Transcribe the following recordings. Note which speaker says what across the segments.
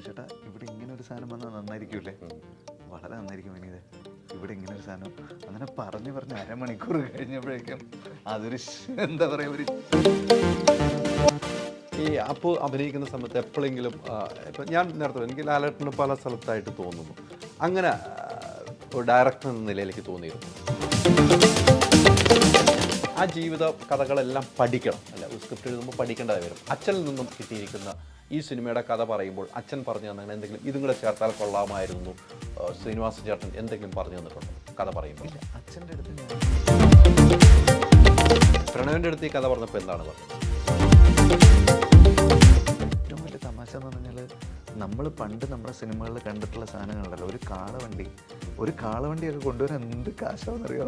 Speaker 1: ചേട്ടാ ഇവിടെ ഇങ്ങനെ ഒരു സാധനം വന്നാൽ നന്നായിരിക്കൂലേ? വളരെ നന്നായിരിക്കും വിനീത്, ഇവിടെ ഇങ്ങനെ ഒരു സാധനം. അങ്ങനെ പറഞ്ഞ് അരമണിക്കൂർ കഴിഞ്ഞപ്പോഴേക്കും അതൊരു എന്താ പറയുക, ഒരു
Speaker 2: ഈ അപ്പോൾ അഭിനയിക്കുന്ന സമയത്ത് എപ്പോഴെങ്കിലും ഇപ്പം ഞാൻ നേരത്തെ എനിക്ക് ലാലേട്ടന് പല സ്ഥലത്തായിട്ട് തോന്നുന്നു, അങ്ങനെ ഒരു ഡയറക്ടർ എന്ന നിലയിലേക്ക് തോന്നിയിരുന്നു ആ ജീവിത കഥകളെല്ലാം പഠിക്കണം, അല്ല ഒരു സ്ക്രിപ്റ്റ് എഴുതുമ്പോൾ പഠിക്കേണ്ടതായി വരും. അച്ഛനിൽ നിന്നും കിട്ടിയിരിക്കുന്ന ഈ സിനിമയുടെ കഥ പറയുമ്പോൾ അച്ഛൻ പറഞ്ഞു തന്നെ എന്തെങ്കിലും ഇതും കൂടെ ചേർത്താൽ കൊള്ളാമായിരുന്നു, ശ്രീനിവാസ ചേട്ടൻ എന്തെങ്കിലും പറഞ്ഞു തന്നിട്ടുണ്ടോ കഥ പറയുമ്പോൾ?
Speaker 1: അച്ഛൻ്റെ അടുത്ത്
Speaker 2: പ്രണവിൻ്റെ അടുത്ത് ഈ കഥ പറഞ്ഞപ്പോൾ എന്താണ് പറഞ്ഞത്?
Speaker 1: ഏറ്റവും വലിയ തമാശ എന്ന് പറഞ്ഞാൽ, നമ്മൾ പണ്ട് നമ്മുടെ സിനിമകളിൽ കണ്ടിട്ടുള്ള സാധനങ്ങളുണ്ടല്ലോ, ഒരു കാളവണ്ടിയൊക്കെ കൊണ്ടുവരാൻ എന്ത് കാശാണെന്നറിയോ?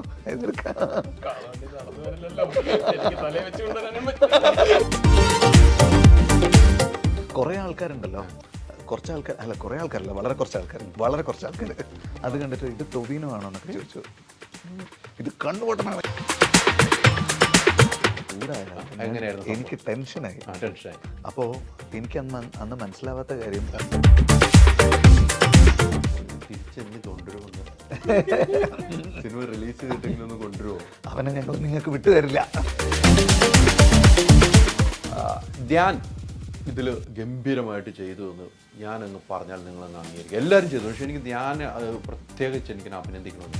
Speaker 1: കുറേ ആൾക്കാരുണ്ടല്ലോ, കുറേ ആൾക്കാരല്ല, വളരെ കുറച്ച് ആൾക്കാർ അത് കണ്ടിട്ട് ഇത് ടൊവിനോ ആണോ എന്നൊക്കെ ചോദിച്ചു. ഇത് കണ്ണുപൊട്ടനാണ്.
Speaker 2: എങ്ങനെയായിരുന്നു?
Speaker 1: എനിക്ക് ടെൻഷനായി. അപ്പോൾ എനിക്ക് അന്ന് മനസ്സിലാവാത്ത കാര്യം,
Speaker 2: തിരിച്ചെന്ന് കൊണ്ടുവരുമെന്ന് സിനിമ റിലീസ് ചെയ്തിട്ടെങ്കിലും ഒന്ന് കൊണ്ടുവരുമോ?
Speaker 1: അവനെ ഞങ്ങൾ നിങ്ങൾക്ക് വിട്ടുതരില്ല.
Speaker 2: ധ്യാൻ ഇതിൽ ഗംഭീരമായിട്ട് ചെയ്തു എന്ന് ഞാനങ്ങ് പറഞ്ഞാൽ നിങ്ങളങ്ങ് അംഗീകരിക്കും. എല്ലാവരും ചെയ്തു, പക്ഷെ എനിക്ക് ധ്യാൻ പ്രത്യേകിച്ച് എനിക്ക് അഭിനന്ദിക്കണമെന്ന്.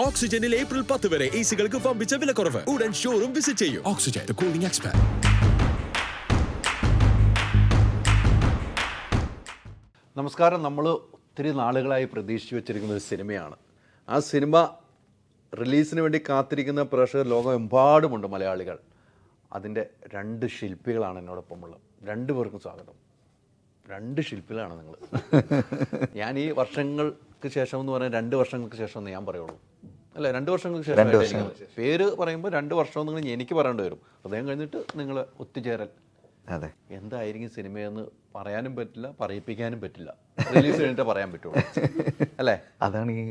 Speaker 3: ഓക്സിജനിൽ ഏപ്രിൽ 10 വരെ എസികൾക്ക് പമ്പിച്ച വിലക്കുറവ്. ഉടൻ ഷോറൂം വിസിറ്റ് ചെയ്യൂ. Oxygen, the cooling expert.
Speaker 2: നമസ്കാരം. നമ്മൾ ഒത്തിരി നാളുകളായി പ്രതീക്ഷിച്ചു വെച്ചിരിക്കുന്ന ഒരു സിനിമയാണ്. ആ സിനിമ റിലീസിന് വേണ്ടി കാത്തിരിക്കുന്ന പ്രേക്ഷകർ ലോകമെമ്പാടുമുണ്ട്, മലയാളികൾ. അതിൻ്റെ 2 ശില്പികളാണ് എന്നോടൊപ്പം ഉള്ളത്. 2 പേർക്കും സ്വാഗതം. 2 ശില്പികളാണ് നിങ്ങൾ. ഞാൻ ഈ വർഷങ്ങൾക്ക് ശേഷം എന്ന് പറഞ്ഞാൽ 2 വർഷങ്ങൾക്ക് ശേഷം എന്ന് ഞാൻ പറയുള്ളൂ, അല്ല 2 വർഷങ്ങൾക്ക് ശേഷം. പേര് പറയുമ്പോൾ 2 വർഷം നിങ്ങൾ എനിക്ക് പറയേണ്ടി വരും. ഹൃദയം കഴിഞ്ഞിട്ട് നിങ്ങൾ ഒത്തുചേരൽ.
Speaker 1: അതെ,
Speaker 2: എന്തായിരിക്കും സിനിമയെന്ന് പറയാനും പറ്റില്ല, പറയിപ്പിക്കാനും പറ്റില്ല. റിലീസ് കഴിഞ്ഞിട്ട് പറയാൻ പറ്റുള്ളൂ, അല്ലേ?
Speaker 1: അതാണ് ഈ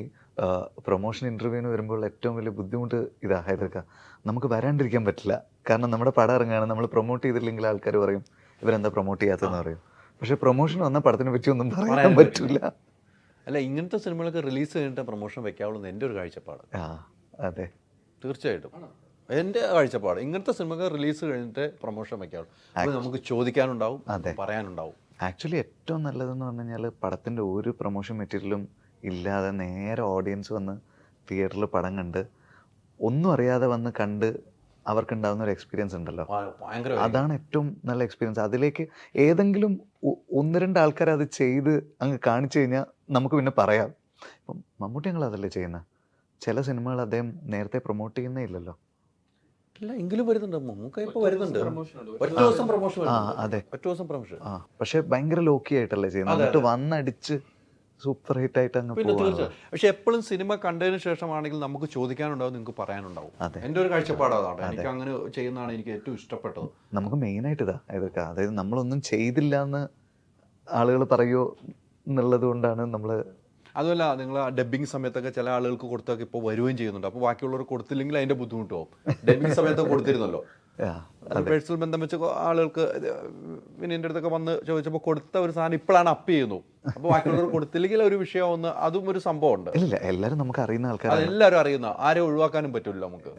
Speaker 1: പ്രൊമോഷൻ ഇൻ്റർവ്യൂവിന് വരുമ്പോൾ ഏറ്റവും വലിയ ബുദ്ധിമുട്ട് ഇതായതൊക്കെ. നമുക്ക് വരാണ്ടിരിക്കാൻ പറ്റില്ല, കാരണം നമ്മുടെ പടം ഇറങ്ങുകയാണ്, നമ്മൾ പ്രൊമോട്ട് ചെയ്തില്ലെങ്കിൽ ആൾക്കാർ പറയും ഇവരെന്താ പ്രൊമോട്ട് ചെയ്യാത്തതെന്ന് പറയും. പക്ഷെ പ്രൊമോഷൻ വന്നാൽ പടത്തിനെ പറ്റി ഒന്നും പറയാൻ പറ്റില്ല.
Speaker 2: അല്ല, ഇങ്ങനത്തെ സിനിമകൾക്ക് റിലീസ് കഴിഞ്ഞിട്ട് പ്രൊമോഷൻ വെക്കാവുള്ളൂ എൻ്റെ ഒരു കാഴ്ചപ്പാട്.
Speaker 1: അതെ,
Speaker 2: തീർച്ചയായിട്ടും എൻ്റെ കാഴ്ചപ്പാട്. ഇങ്ങനത്തെ സിനിമകൾ റിലീസ് കഴിഞ്ഞിട്ട് പ്രൊമോഷൻ വെക്കാവുള്ളൂ. അത് നമുക്ക് ചോദിക്കാനുണ്ടാവും, പറയാനുണ്ടാവും.
Speaker 1: ആക്ച്വലി ഏറ്റവും നല്ലതെന്ന് പറഞ്ഞു കഴിഞ്ഞാൽ പടത്തിൻ്റെ ഒരു പ്രൊമോഷൻ മെറ്റീരിയലും ഇല്ലാതെ നേരെ ഓഡിയൻസ് വന്ന് തിയേറ്ററിൽ പടം കണ്ട് ഒന്നും അറിയാതെ വന്ന് കണ്ട് അവർക്കുണ്ടാകുന്ന ഒരു എക്സ്പീരിയൻസ് ഉണ്ടല്ലോ, അതാണ് ഏറ്റവും നല്ല എക്സ്പീരിയൻസ്. അതിലേക്ക് ഏതെങ്കിലും 1-2 ആൾക്കാർ അത് ചെയ്ത് അങ്ങ് കാണിച്ചു കഴിഞ്ഞാൽ നമുക്ക് പിന്നെ പറയാം. ഇപ്പം മമ്മൂട്ടി ഞങ്ങൾ അതല്ലേ ചെയ്യുന്നത്. ചില സിനിമകൾ അദ്ദേഹം നേരത്തെ പ്രൊമോട്ട് ചെയ്യുന്നേ ഇല്ലല്ലോ.
Speaker 2: ഇല്ല, എങ്കിലും വരുന്നുണ്ട്. നമുക്ക് ഇപ്പോൾ വരുന്നുണ്ട്. ഒറ്റ ദിവസം പ്രൊമോഷൻ.
Speaker 1: അതെ,
Speaker 2: ഒറ്റ ദിവസം പ്രൊമോഷൻ.
Speaker 1: പക്ഷെ ഭയങ്കര ലോക്കി ആയിട്ടല്ലേ ചെയ്യുന്നത്, എന്നിട്ട് വന്നടിച്ച് സൂപ്പർ ഹിറ്റ് ആയിട്ട് അങ്ങ് പോകും.
Speaker 2: പക്ഷെ എപ്പോഴും സിനിമ കണ്ടതിന് ശേഷമാണെങ്കിൽ നമുക്ക് ചോദിക്കാനുണ്ടാവും, നിങ്ങൾക്ക് പറയാനുണ്ടാവും. എൻ്റെ ഒരു കാഴ്ചപ്പാട് അതാണ്. എനിക്ക് അങ്ങനെ ചെയ്യുന്നതാണ് എനിക്ക് ഏറ്റവും ഇഷ്ടപ്പെട്ടത്.
Speaker 1: നമുക്ക് മെയിനായിട്ട് ഇതൊക്കെ, അതായത് നമ്മളൊന്നും ചെയ്തില്ല എന്ന് ആളുകൾ പറയുമോ എന്നുള്ളത് കൊണ്ടാണ് നമ്മൾ.
Speaker 2: അതുമല്ല, നിങ്ങൾ ആ ഡബ്ബിങ് സമയത്തൊക്കെ ചില ആളുകൾക്ക് കൊടുത്തൊക്കെ ഇപ്പോൾ വരികയും ചെയ്യുന്നുണ്ട്. അപ്പോൾ ബാക്കിയുള്ളവർ കൊടുത്തില്ലെങ്കിൽ അതിൻ്റെ ബുദ്ധിമുട്ട് പോകും. ഡബ്ബിങ് സമയത്തൊക്കെ കൊടുത്തിരുന്നല്ലോ, പേഴ്സണൽ ബന്ധം വെച്ച് ആളുകൾക്ക് വിനീൻ്റെ അടുത്തൊക്കെ വന്ന് ചോദിച്ചപ്പോൾ കൊടുത്ത ഒരു സാധനം ഇപ്പോഴാണ് അപ്പ് ചെയ്യുന്നു. അപ്പോൾ ബാക്കിയുള്ളവർ കൊടുത്തില്ലെങ്കിൽ ഒരു വിഷയമാവുന്ന അതും ഒരു സംഭവമുണ്ട്.
Speaker 1: ഇല്ല, എല്ലാവരും നമുക്ക് അറിയുന്ന ആൾക്കാർ,
Speaker 2: അതെല്ലാവരും അറിയുന്ന, ആരെയും ഒഴിവാക്കാനും പറ്റില്ല നമുക്ക്.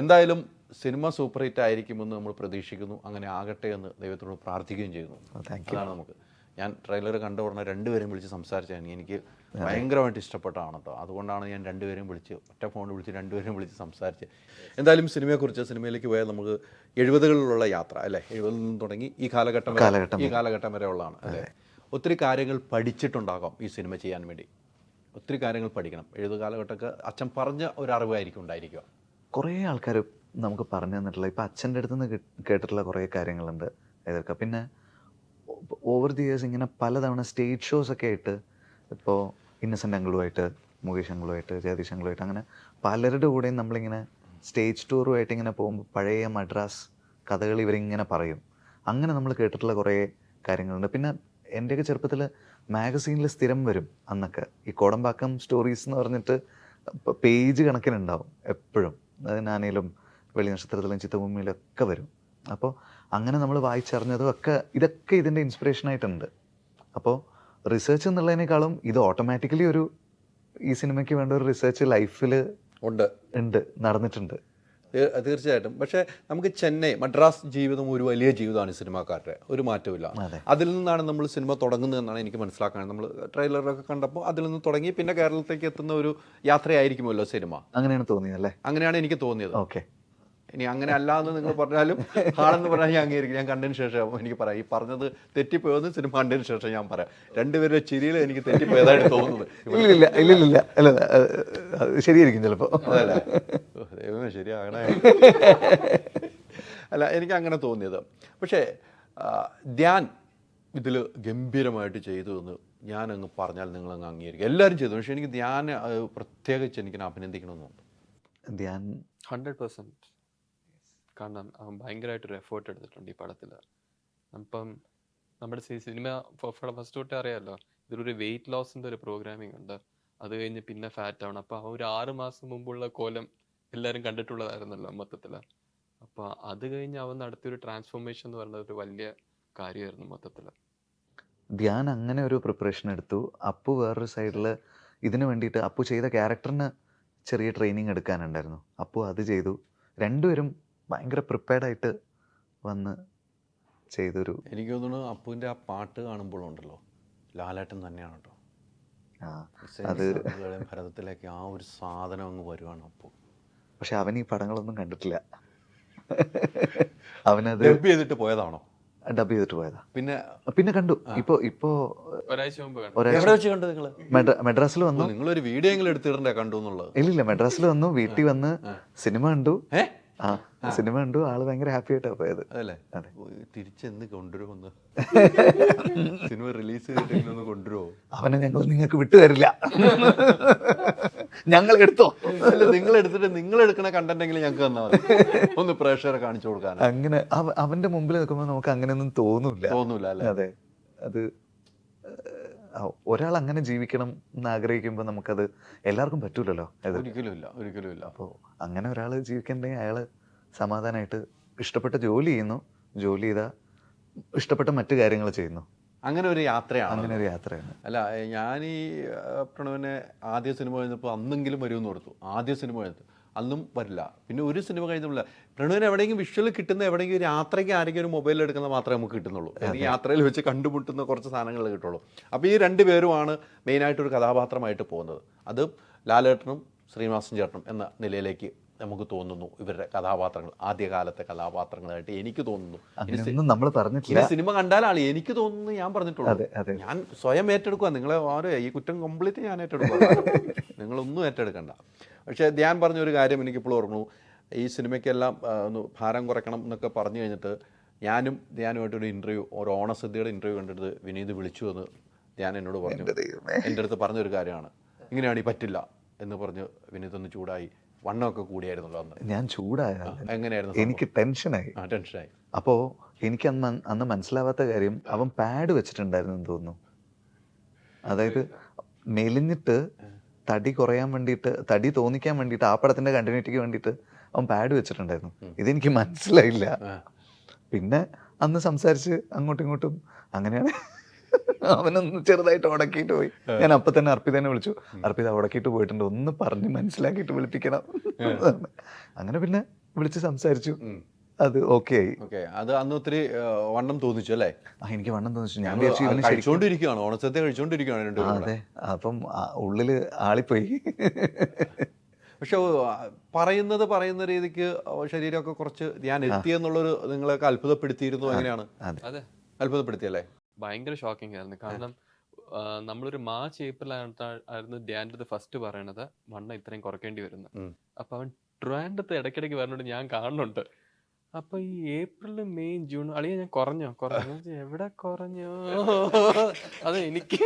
Speaker 2: എന്തായാലും സിനിമ സൂപ്പർ ഹിറ്റ് ആയിരിക്കുമെന്ന് നമ്മൾ പ്രതീക്ഷിക്കുന്നു. അങ്ങനെ ആകട്ടെ എന്ന് ദൈവത്തോട് പ്രാർത്ഥിക്കുകയും ചെയ്യുന്നു. അതാണ് നമുക്ക്. ഞാൻ ട്രെയിലർ കണ്ട ഉടനെ 2 പേരെയും വിളിച്ച് സംസാരിച്ചാണ്. എനിക്ക് ഭയങ്കരമായിട്ട് ഇഷ്ടപ്പെട്ടതാണ് കേട്ടോ. അതുകൊണ്ടാണ് ഞാൻ 2 പേരെയും വിളിച്ച്, ഒറ്റ ഫോണിൽ വിളിച്ച് 2 പേരെയും വിളിച്ച് സംസാരിച്ച്. എന്തായാലും സിനിമയിലേക്ക് പോയാൽ നമുക്ക് 70കളിലുള്ള യാത്ര, അല്ലേ? 70ൽ നിന്ന് തുടങ്ങി ഈ കാലഘട്ടം വരെ ഉള്ളതാണ്, അല്ലേ? ഒത്തിരി കാര്യങ്ങൾ പഠിച്ചിട്ടുണ്ടാകാം ഈ സിനിമ ചെയ്യാൻ വേണ്ടി. ഒത്തിരി കാര്യങ്ങൾ പഠിക്കണം. 70 കാലഘട്ടമൊക്കെ അച്ഛൻ പറഞ്ഞ ഒരു അറിവായിരിക്കും ഉണ്ടായിരിക്കുക.
Speaker 1: കുറേ ആൾക്കാർ നമുക്ക് പറഞ്ഞു തന്നിട്ടുള്ള, ഇപ്പം അച്ഛൻ്റെ അടുത്ത് നിന്ന് കേട്ടിട്ടുള്ള കുറേ കാര്യങ്ങളുണ്ട് ഇതൊക്കെ. പിന്നെ ഓവർ ദി ഇയേഴ്സ് ഇങ്ങനെ പലതവണ സ്റ്റേജ് ഷോസ് ഒക്കെ ആയിട്ട്, ഇപ്പോൾ ഇന്നസെൻ്റ് അങ്കിളുമായിട്ട്, മുകേഷ് അങ്കിളുമായിട്ട്, ജഗദീഷ് അങ്കിളുമായിട്ട്, അങ്ങനെ പലരുടെ കൂടെയും നമ്മളിങ്ങനെ സ്റ്റേജ് ടൂറുമായിട്ട് ഇങ്ങനെ പോകുമ്പോൾ പഴയ മദ്രാസ് കഥകൾ ഇവരിങ്ങനെ പറയും. അങ്ങനെ നമ്മൾ കേട്ടിട്ടുള്ള കുറേ കാര്യങ്ങളുണ്ട്. പിന്നെ എൻ്റെയൊക്കെ ചെറുപ്പത്തിൽ മാഗസീനിൽ സ്ഥിരം വരും അന്നൊക്കെ ഈ കോടമ്പാക്കം സ്റ്റോറീസ് എന്ന് പറഞ്ഞിട്ട് പേജ് കണക്കിനുണ്ടാവും എപ്പോഴും. അതിനാണേലും വെള്ളിനക്ഷത്രത്തിലും ചിത്തഭൂമിയിലൊക്കെ വരും. അപ്പോൾ അങ്ങനെ നമ്മൾ വായിച്ചറിഞ്ഞതും ഒക്കെ ഇതൊക്കെ ഇതിൻ്റെ ഇൻസ്പിറേഷനായിട്ടുണ്ട്. അപ്പോൾ റിസർച്ച് എന്നുള്ളതിനേക്കാളും ഇത് ഓട്ടോമാറ്റിക്കലി ഈ സിനിമയ്ക്ക് വേണ്ട ഒരു റിസർച്ച് ലൈഫിൽ ഉണ്ട്, നടന്നിട്ടുണ്ട്.
Speaker 2: തീർച്ചയായിട്ടും. പക്ഷേ നമുക്ക് ചെന്നൈ, മദ്രാസ് ജീവിതം ഒരു വലിയ ജീവിതമാണ് സിനിമാക്കാരുടെ, ഒരു മാറ്റമില്ല. അതിൽ നിന്നാണ് നമ്മൾ സിനിമ തുടങ്ങുന്നതെന്നാണ് എനിക്ക് മനസ്സിലാക്കാൻ. നമ്മൾ ട്രെയിലറൊക്കെ കണ്ടപ്പോൾ അതിൽ നിന്ന് തുടങ്ങി പിന്നെ കേരളത്തിലേക്ക് എത്തുന്ന ഒരു യാത്രയായിരിക്കുമല്ലോ സിനിമ.
Speaker 1: അങ്ങനെയാണ് തോന്നിയത് അല്ലേ?
Speaker 2: അങ്ങനെയാണ് എനിക്ക് തോന്നിയത്.
Speaker 1: ഓക്കെ.
Speaker 2: ഇനി അങ്ങനെ അല്ല എന്ന് നിങ്ങൾ പറഞ്ഞാലും ആണെന്ന് പറഞ്ഞാൽ ഞാൻ അംഗീകരിക്കും. ഞാൻ കണ്ടതിന് ശേഷം എനിക്ക് പറയാം, ഈ പറഞ്ഞത് തെറ്റിപ്പോയെന്ന് സിനിമ കണ്ടതിന് ശേഷം ഞാൻ പറയാം. രണ്ടുപേരുടെ ചിരിയിൽ എനിക്ക് തെറ്റിപ്പോയതായിട്ട് തോന്നുന്നത്.
Speaker 1: ഇല്ല അല്ല, ശരിയായിരിക്കും ചിലപ്പോൾ.
Speaker 2: അതല്ലേ, ദൈവമേ ശരിയാകണേ. അല്ല, എനിക്ക് അങ്ങനെ തോന്നിയത്. പക്ഷേ ധ്യാൻ ഇതിൽ ഗംഭീരമായിട്ട് ചെയ്തു എന്ന് ഞാൻ അങ്ങ് പറഞ്ഞാൽ നിങ്ങളങ്ങ് അംഗീകരിക്കും. എല്ലാവരും ചെയ്തു. പക്ഷേ എനിക്ക് ധ്യാൻ പ്രത്യേകിച്ച് എനിക്ക് അഭിനന്ദിക്കണമെന്നുണ്ട്.
Speaker 1: ധ്യാൻ
Speaker 4: 100%. കാരണം അവൻ ഭയങ്കരമായിട്ടൊരു എഫേർട്ട് എടുത്തിട്ടുണ്ട് ഈ പടത്തിൽ. അപ്പം നമ്മുടെ സിനിമ ഫസ്റ്റ് തൊട്ടേ അറിയാമല്ലോ, ഇതിലൊരു വെയിറ്റ് ലോസിൻ്റെ ഒരു പ്രോഗ്രാമിംഗ് ഉണ്ട്. അത് കഴിഞ്ഞ് പിന്നെ ഫാറ്റ് ആവണം. അപ്പോൾ ആ ഒരു 6 മാസം മുമ്പുള്ള കോലം എല്ലാവരും കണ്ടിട്ടുള്ളതായിരുന്നല്ലോ മൊത്തത്തിൽ. അപ്പോൾ അത് കഴിഞ്ഞ് അവൻ നടത്തിയൊരു ട്രാൻസ്ഫോർമേഷൻ എന്ന് പറയുന്നത് ഒരു വലിയ കാര്യമായിരുന്നു മൊത്തത്തിൽ.
Speaker 1: ധ്യാൻ അങ്ങനെ ഒരു പ്രിപ്പറേഷൻ എടുത്തു. അപ്പു വേറൊരു സൈഡിൽ ഇതിന് വേണ്ടിയിട്ട് അപ്പു ചെയ്ത ക്യാരക്ടറിന് ചെറിയ ട്രെയിനിങ് എടുക്കാനുണ്ടായിരുന്നു. അപ്പു അത് ചെയ്തു. രണ്ടുപേരും ഭയങ്കര പ്രിപ്പയർഡായിട്ട് വന്ന് ചെയ്തൊരു.
Speaker 2: എനിക്ക് തോന്നുന്നു അപ്പുവിൻ്റെ ആ പാട്ട് കാണുമ്പോഴുണ്ടല്ലോ, ലാലേട്ടൻ തന്നെയാണ് കേട്ടോ. അത് ഭരതത്തിലേക്ക് ആ ഒരു സാധനം അങ്ങ് വരുവാണ് അപ്പു.
Speaker 1: പക്ഷെ അവൻ ഈ പടങ്ങളൊന്നും കണ്ടിട്ടില്ല. അവനത്
Speaker 2: ഡബ് ചെയ്തിട്ട് പോയതാണോ?
Speaker 1: ഡബ് ചെയ്തിട്ട് പോയതാ.
Speaker 2: പിന്നെ
Speaker 1: കണ്ടു. ഇപ്പോ
Speaker 4: ഒരാഴ്ച മുമ്പ്
Speaker 2: എവിടെ വെച്ച് കണ്ടു നിങ്ങൾ?
Speaker 1: മെഡ്രാസിൽ വന്നു.
Speaker 2: നിങ്ങളൊരു വീഡിയോ എങ്കിലും എടുത്തിടണ്ടേ കണ്ടു എന്നുള്ളത്?
Speaker 1: ഇല്ലില്ല, മെഡ്രാസിൽ വന്നു, വീട്ടിൽ വന്ന് സിനിമ കണ്ടു. സിനിമ കണ്ടു. ആള് ഭയങ്കര ഹാപ്പി ആയിട്ടാണ് പോയത്.
Speaker 2: അതല്ലേ? തിരിച്ചെന്ന് കൊണ്ടുവരുമോ? സിനിമ റിലീസ് ചെയ്തിട്ട് കൊണ്ടുവരുമോ?
Speaker 1: അവനെ ഞങ്ങൾ നിങ്ങൾക്ക് വിട്ടു തരില്ല, ഞങ്ങൾ എടുത്തോ.
Speaker 2: നിങ്ങൾ എടുത്തിട്ട് നിങ്ങൾ എടുക്കുന്ന കണ്ടന്റെങ്കിലും ഞങ്ങൾക്ക് തന്നാൽ മതി, ഒന്ന് പ്രേക്ഷകരെ കാണിച്ചു കൊടുക്കാൻ.
Speaker 1: അങ്ങനെ അവന്റെ മുമ്പിൽ നിൽക്കുമ്പോൾ നമുക്ക് അങ്ങനെയൊന്നും തോന്നൂല അല്ലേ? അതെ, അത് ഒരാൾ അങ്ങനെ ജീവിക്കണം എന്ന് ആഗ്രഹിക്കുമ്പോൾ നമുക്കത് എല്ലാവർക്കും പറ്റൂലല്ലോ.
Speaker 2: ഒരിക്കലും ഇല്ല.
Speaker 1: അപ്പോൾ അങ്ങനെ ഒരാൾ ജീവിക്കണ്ടെങ്കിൽ അയാൾ സമാധാനമായിട്ട് ഇഷ്ടപ്പെട്ട ജോലി ചെയ്യുന്നു, ജോലി ചെയ്താൽ ഇഷ്ടപ്പെട്ട മറ്റു കാര്യങ്ങൾ ചെയ്യുന്നു.
Speaker 2: അങ്ങനെ ഒരു യാത്രയാണ്.
Speaker 1: അല്ല,
Speaker 2: ഞാൻ ഈ പ്രണവിനെ ആദ്യ സിനിമ കഴിഞ്ഞപ്പോൾ അന്നെങ്കിലും വരുമെന്ന് ഓർത്തു. ആദ്യ സിനിമ കഴിഞ്ഞു അന്നും വരില്ല. പിന്നെ ഒരു സിനിമ കഴിഞ്ഞില്ല. പ്രണവിന് എവിടെയെങ്കിലും വിഷ്വൽ കിട്ടുന്ന, എവിടെയെങ്കിലും ഒരു യാത്രയ്ക്ക് ആരെങ്കിലും ഒരു മൊബൈലിൽ എടുക്കുന്നത് മാത്രമേ നമുക്ക് കിട്ടുന്നുള്ളൂ. ഈ യാത്രയിൽ വെച്ച് കണ്ടുമുട്ടുന്ന കുറച്ച് സാധനങ്ങൾ കിട്ടുള്ളൂ. അപ്പോൾ ഈ രണ്ടുപേരുമാണ് മെയിനായിട്ടൊരു കഥാപാത്രമായിട്ട് പോകുന്നത്. അത് ലാലേട്ടനും ശ്രീനിവാസൻ ചേട്ടനും എന്ന നിലയിലേക്ക് നമുക്ക് തോന്നുന്നു. ഇവരുടെ കഥാപാത്രങ്ങൾ ആദ്യകാലത്തെ കഥാപാത്രങ്ങളായിട്ട് എനിക്ക് തോന്നുന്നു.
Speaker 1: നമ്മൾ പറഞ്ഞിട്ടില്ല,
Speaker 2: സിനിമ കണ്ടാലാണ് എനിക്ക് തോന്നുന്നു. ഞാൻ പറഞ്ഞിട്ടുള്ളൂ, ഞാൻ സ്വയം ഏറ്റെടുക്കുക. നിങ്ങളെ ആരോ ഈ കുറ്റം കംപ്ലീറ്റ് ഞാൻ ഏറ്റെടുക്കുക, നിങ്ങളൊന്നും ഏറ്റെടുക്കണ്ട. പക്ഷേ ധ്യാൻ പറഞ്ഞൊരു കാര്യം എനിക്കിപ്പോഴും ഓർമ്മു. ഈ സിനിമയ്ക്കെല്ലാം ഒന്ന് ഭാരം കുറയ്ക്കണം എന്നൊക്കെ പറഞ്ഞു കഴിഞ്ഞിട്ട് ധ്യാനുമായിട്ടൊരു ഇൻ്റർവ്യൂ, ഒരു ഓണസദ്യയുടെ ഇൻ്റർവ്യൂ കണ്ടിട്ട് വിനീത് വിളിച്ചു എന്ന് ധ്യാൻ എന്നോട് പറഞ്ഞു. എൻ്റെ അടുത്ത് പറഞ്ഞൊരു കാര്യമാണ്, ഇങ്ങനെയാണ് ഈ പറ്റില്ല എന്ന് പറഞ്ഞ് വിനീത് ഒന്ന് ചൂടായി. വണ്ണമൊക്കെ കൂടിയായിരുന്നല്ലോ അന്ന്.
Speaker 1: ഞാൻ ചൂടായ
Speaker 2: എങ്ങനെയായിരുന്നു?
Speaker 1: എനിക്ക് ടെൻഷനായി. അപ്പോൾ എനിക്ക് അന്ന് മനസ്സിലാവാത്ത കാര്യം, അവൻ പാഡ് വെച്ചിട്ടുണ്ടായിരുന്നു എന്ന് തോന്നുന്നു. അതായത് മെലിഞ്ഞിട്ട് തടി കുറയാൻ വേണ്ടിയിട്ട്, തടി തോന്നിക്കാൻ വേണ്ടിയിട്ട്, ആ പടത്തിന്റെ കണ്ടിന്യൂറ്റിക്ക് വേണ്ടിയിട്ട് അവൻ പാഡ് വെച്ചിട്ടുണ്ടായിരുന്നു. ഇതെനിക്ക് മനസ്സിലായില്ല. പിന്നെ അന്ന് സംസാരിച്ച് അങ്ങോട്ടും ഇങ്ങോട്ടും അങ്ങനെയാണ് അവനൊന്ന് ചെറുതായിട്ട് ഉടക്കിയിട്ട് പോയി. ഞാൻ അപ്പം തന്നെ അർപ്പിതനെ വിളിച്ചു. അർപ്പിത ഉടക്കിയിട്ട് പോയിട്ടുണ്ട്, ഒന്ന് പറഞ്ഞ് മനസ്സിലാക്കിയിട്ട് വിളിപ്പിക്കണം. അങ്ങനെ പിന്നെ വിളിച്ച് സംസാരിച്ചു. അത് ഓക്കെ ആയി.
Speaker 2: അത് അന്ന് ഒത്തിരി വണ്ണം തോന്നിച്ചു അല്ലേ?
Speaker 1: എനിക്ക് വണ്ണം തോന്നിച്ചു. ഞാൻ
Speaker 2: കഴിച്ചോണ്ടിരിക്കുകയാണ്, ഓണസദ്യ കഴിച്ചോണ്ടിരിക്കുകയാണ്.
Speaker 1: അതെ, അപ്പം ഉള്ളില് ആളിപ്പോയി.
Speaker 2: പക്ഷെ പറയുന്ന രീതിക്ക് ശരീരമൊക്കെ കുറച്ച് ഞാൻ എത്തിയെന്നുള്ളൊരു നിങ്ങളൊക്കെ അത്ഭുതപ്പെടുത്തിയിരുന്നു. എങ്ങനെയാണ്? അത്ഭുതപ്പെടുത്തിയല്ലേ?
Speaker 4: ഭയങ്കര ഷോക്കിംഗ് ആയിരുന്നു. കാരണം നമ്മളൊരു മാർച്ച് ഏപ്രിൽ ആയിരുന്നു ധ്യാൻ്റെ ഫസ്റ്റ് പറയണത് വണ്ണം ഇത്രയും കുറയ്ക്കേണ്ടി വരുന്നു. അപ്പൊ അവൻ ട്രിവാൻഡ്രത്ത് ഇടയ്ക്കിടയ്ക്ക് പറഞ്ഞിട്ട് ഞാൻ കാണുന്നുണ്ട്. അപ്പൊ ഈ ഏപ്രിൽ മെയ് ജൂൺ അളിയ ഞാൻ കുറഞ്ഞോ എവിടെ കുറഞ്ഞോ അത് എനിക്ക്.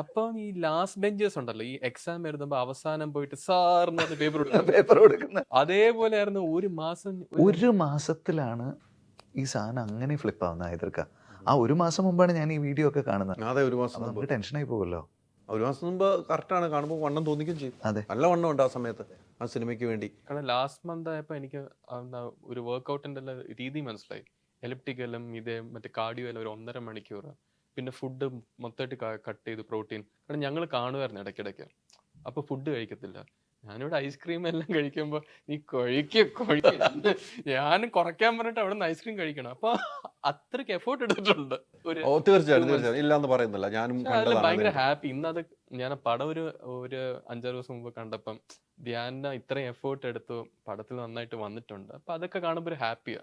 Speaker 4: അപ്പം ഈ ലാസ്റ്റ് ബെഞ്ചേഴ്സ് ഉണ്ടല്ലോ, ഈ എക്സാം എഴുതുമ്പോ അവസാനം പോയിട്ട് സാറിന് പേപ്പർ കൊടുക്കുന്ന അതേപോലെ ആയിരുന്നു.
Speaker 1: ഒരു മാസത്തിലാണ് ഈ സാധനം അങ്ങനെ ഫ്ലിപ്പ് ആവുന്ന. എതിർക്ക ആ ഒരു മാസം മുമ്പാണ് ഞാൻ ഈ വീഡിയോ ഒക്കെ കാണുന്നത്.
Speaker 2: അതെ, ഒരു മാസം
Speaker 1: നമുക്ക് ടെൻഷനായി പോകുമല്ലോ.
Speaker 2: ഒരു മാസം മുമ്പ് കറക്റ്റാണ് കാണുമ്പോൾ വണ്ണം തോന്നിക്കും ചെയ്യും.
Speaker 1: അതെ,
Speaker 2: നല്ല വണ്ണം ഉണ്ട് ആ സമയത്ത്. ആ സിനിമയ്ക്ക് വേണ്ടി?
Speaker 4: കാരണം ലാസ്റ്റ് മന്ത് ആയപ്പോൾ എനിക്ക് ഒരു വർക്കൗട്ടിൻ്റെ രീതി മനസ്സിലായി. എലിപ്റ്റിക്കലും ഇതേ മറ്റേ കാർഡിയോ എല്ലാം ഒരു 1.5 മണിക്കൂർ, പിന്നെ ഫുഡ് മൊത്തമായിട്ട് കട്ട് ചെയ്ത് പ്രോട്ടീൻ. കാരണം ഞങ്ങൾ കാണുമായിരുന്നു ഇടയ്ക്കിടയ്ക്ക്, അപ്പോൾ ഫുഡ് കഴിക്കത്തില്ല. ഞാനിവിടെ ഐസ്ക്രീം എല്ലാം കഴിക്കുമ്പോൾ നീ കൊഴിക്കുക ഞാനും കുറയ്ക്കാൻ പറഞ്ഞിട്ട് അവിടെ നിന്ന് ഐസ്ക്രീം കഴിക്കണം. അപ്പൊ അത്രയ്ക്ക് എഫേർട്ട് എടുത്തിട്ടുണ്ട്.
Speaker 2: തീർച്ചയായിട്ടും ഇല്ലാന്ന് പറയുന്നില്ല, ഞാനും
Speaker 4: ഭയങ്കര ഹാപ്പി. ഇന്നത് ഞാൻ പടം ഒരു 5-6 ദിവസം മുമ്പ് കണ്ടപ്പം ധ്യാന ഇത്രയും എഫേർട്ട് എടുത്തു, പടത്തിൽ നന്നായിട്ട് വന്നിട്ടുണ്ട്. അപ്പൊ അതൊക്കെ കാണുമ്പോൾ ഒരു ഹാപ്പിയാ.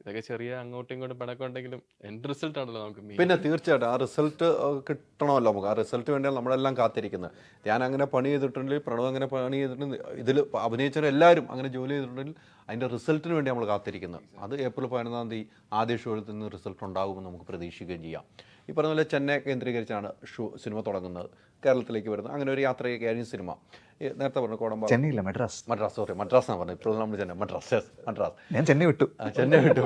Speaker 4: ഇതൊക്കെ ചെറിയ അങ്ങോട്ടും ഇങ്ങോട്ടും പിണക്കുണ്ടെങ്കിലും എൻഡ് റിസൾട്ട് ആണല്ലോ നമുക്ക്.
Speaker 2: പിന്നെ തീർച്ചയായിട്ടും ആ റിസൾട്ട് കിട്ടണമല്ലോ നമുക്ക്. ആ റിസൾട്ട് വേണ്ടിയാണ് നമ്മളെല്ലാം കാത്തിരിക്കുന്നത്. ഞാൻ അങ്ങനെ പണി ചെയ്തിട്ടുണ്ടെങ്കിൽ, പ്രണവ് അങ്ങനെ പണി ചെയ്തിട്ടുണ്ടെങ്കിൽ, ഇതിൽ അഭിനയിച്ചവർ എല്ലാവരും അങ്ങനെ ജോലി ചെയ്തിട്ടുണ്ടെങ്കിൽ അതിൻ്റെ റിസൾട്ടിന് വേണ്ടി നമ്മൾ കാത്തിരിക്കുന്നത്. അത് ഏപ്രിൽ 11-ാം തീയതി ആദ്യ ഷോയിൽ നിന്ന് റിസൾട്ട് ഉണ്ടാകുമെന്ന് നമുക്ക് പ്രതീക്ഷിക്കുകയും ചെയ്യാം. ഈ പറഞ്ഞ പോലെ ചെന്നൈ കേന്ദ്രീകരിച്ചാണ് സിനിമ തുടങ്ങുന്നത്, കേരളത്തിലേക്ക് വരുന്നത്. അങ്ങനെ ഒരു യാത്രയൊക്കെയായിരുന്നു സിനിമ. നേരത്തെ പറഞ്ഞു കോടമ്പ,
Speaker 1: ചെന്നൈയില്ല, മദ്രാസ്.
Speaker 2: സോറി, മദ്രാസാണ് പറഞ്ഞത്. ഇപ്പോൾ നമ്മൾ ചെന്നൈ, മദ്രാസ്.
Speaker 1: ഞാൻ ചെന്നൈ വിട്ടു.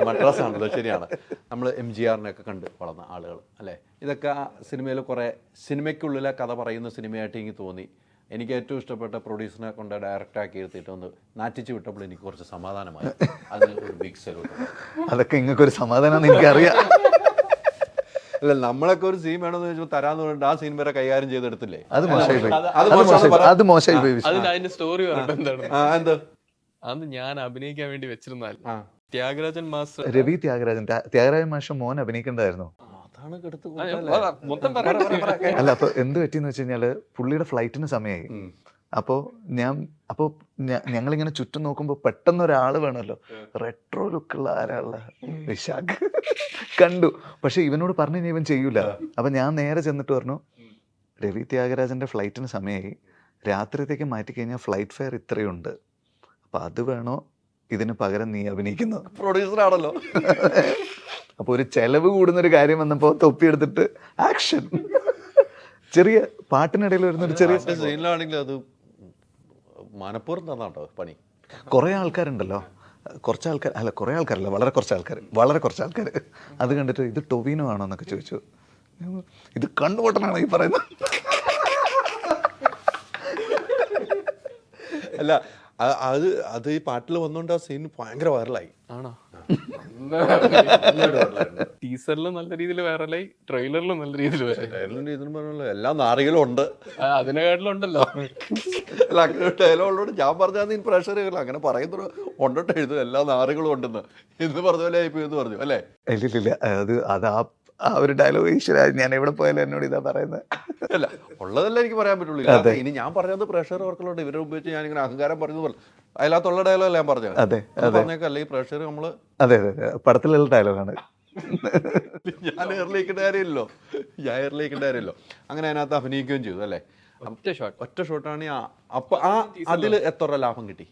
Speaker 2: മദ്രാസ് ആണല്ലോ, ശരിയാണ്. നമ്മൾ MGRനെയൊക്കെ കണ്ട് വളർന്ന ആളുകൾ അല്ലേ. ഇതൊക്കെ ആ സിനിമയിൽ കുറേ സിനിമയ്ക്കുള്ളിലെ കഥ പറയുന്ന സിനിമയായിട്ട് എനിക്ക് തോന്നി. എനിക്ക് ഏറ്റവും ഇഷ്ടപ്പെട്ട പ്രൊഡ്യൂസറിനെ കൊണ്ട് ഡയറക്റ്റാക്കി എടുത്തിട്ട് ഒന്ന് നാറ്റിച്ച് വിട്ടപ്പോൾ എനിക്ക് കുറച്ച് സമാധാനമായി. അതിന് ഒരു ബിഗ് സല്യൂട്ട്.
Speaker 1: അതൊക്കെ ഇങ്ങൾക്കൊരു സമാധാനം എനിക്കറിയാം.
Speaker 2: അല്ല, നമ്മളൊക്കെ ഒരു സീൻ വേണമെന്ന് ചോദിച്ചാൽ തരാന്ന് പറഞ്ഞിട്ട് ആ സീൻ വരെ കൈകാര്യം ചെയ്തെടുത്തില്ലേ.
Speaker 1: അത് മോശമായി പോയി.
Speaker 4: അതിന്റെ സ്റ്റോറി പറഞ്ഞിട്ട് എന്താണ്,
Speaker 2: എന്ത്
Speaker 4: അത് ഞാൻ അഭിനയിക്കാൻ വേണ്ടി വെച്ചിരുന്നാൽ ത്യാഗരാജൻ മാസ്റ്റർ,
Speaker 1: രവി ത്യാഗരാജൻ മാസ്റ്റർ മോൻ അഭിനയിക്കേണ്ടതായിരുന്നു. അല്ല, അപ്പൊ എന്ത് പറ്റിയെന്ന് വെച്ച് കഴിഞ്ഞാല് പുള്ളിയുടെ ഫ്ലൈറ്റിന് സമയമായി. അപ്പോൾ ഞങ്ങളിങ്ങനെ ചുറ്റും നോക്കുമ്പോൾ പെട്ടെന്ന് ഒരാൾ വേണമല്ലോ, റെട്രോ ലുക്കുള്ള ആരാളുള്ള വിശാഖ് കണ്ടു. പക്ഷെ ഇവനോട് പറഞ്ഞു കഴിഞ്ഞാൽ ഇവൻ ചെയ്യൂല. അപ്പൊ ഞാൻ നേരെ ചെന്നിട്ട് പറഞ്ഞു, രവി ത്യാഗരാജന്റെ ഫ്ലൈറ്റിന് സമയമായി, രാത്രിത്തേക്ക് മാറ്റിക്കഴിഞ്ഞാൽ ഫ്ലൈറ്റ് ഫെയർ ഇത്രയുണ്ട്, അപ്പൊ അത് വേണോ ഇതിന് പകരം നീ അഭിനയിക്കുന്നത്?
Speaker 2: പ്രൊഡ്യൂസറാണല്ലോ.
Speaker 1: അപ്പൊ ഒരു ചെലവ് കൂടുന്നൊരു കാര്യം വന്നപ്പോ തൊപ്പിയെടുത്തിട്ട് ആക്ഷൻ. ചെറിയ പാട്ടിനിടയിൽ വരുന്നൊരു ചെറിയ
Speaker 2: സീനിലാണെങ്കിൽ അത് മനപ്പൂർവ്വം തന്നാട്ടോ പണി.
Speaker 1: കുറേ ആൾക്കാരുണ്ടല്ലോ, കുറേ ആൾക്കാരല്ല, വളരെ കുറച്ച് ആൾക്കാർ അത് കണ്ടിട്ട് ഇത് ടൊവിനോ ആണോ എന്നൊക്കെ ചോദിച്ചു. ഇത് കണ്ണുപൊട്ടനാണോ ഈ പറയുന്നത്?
Speaker 2: അല്ല, അത് ഈ പാട്ടിൽ വന്നോണ്ട് ആ സീൻ ഭയങ്കര വൈറലായി.
Speaker 4: ആണോ? ടീസറിലും നല്ല രീതിയിൽ വൈറലായി, ട്രെയിലറിലും നല്ല രീതിയിൽ വൈറലായി.
Speaker 2: എല്ലാ നാറികളും ഉണ്ട്,
Speaker 4: അതിനെക്കാട്ടിലുണ്ടല്ലോ.
Speaker 2: അല്ല, അങ്ങനെ ഡയലോഗുള്ളോട് ഞാൻ പറഞ്ഞാൽ പ്രഷർ അങ്ങനെ പറയുന്നത് ഉണ്ടോട്ട് എഴുതും, എല്ലാ നാറുകളും ഉണ്ടെന്ന് എന്ന് പറഞ്ഞ പോലെ ആയിപ്പോയി എന്ന് പറഞ്ഞു അല്ലേ?
Speaker 1: ഇല്ല, അത് ആ ഒരു ഡയലോഗ് ഈശ്വര, ഞാൻ എവിടെ പോയാലും എന്നോട് ഇതാ പറയുന്നത്.
Speaker 2: അല്ല, ഉള്ളതല്ല എനിക്ക് പറയാൻ പറ്റുള്ളൂ. ഇനി ഞാൻ പറഞ്ഞത് പ്രഷർ ഓർക്കലുണ്ട്, ഇവരെ ഉപയോഗിച്ച് ഞാനിങ്ങനെ അഹങ്കാരം പറഞ്ഞു പോലെ അതിനകത്തുള്ള ഡയലോഗ് ഞാൻ പറഞ്ഞു.
Speaker 1: അതെ,
Speaker 2: പറഞ്ഞേക്കല്ലേ ഈ പ്രഷർ നമ്മള്.
Speaker 1: അതെ, പടത്തിലുള്ള ഡയലോഗാണ്.
Speaker 2: ഞാൻ എയറിലേക്കേണ്ട കാര്യമില്ലല്ലോ. അങ്ങനെ അതിനകത്ത് അഭിനയിക്കുകയും ചെയ്തു അല്ലേ. ഒറ്റ ഷോട്ടാണ്. അപ്പൊ അതിൽ എത്ര ലാഭം കിട്ടി?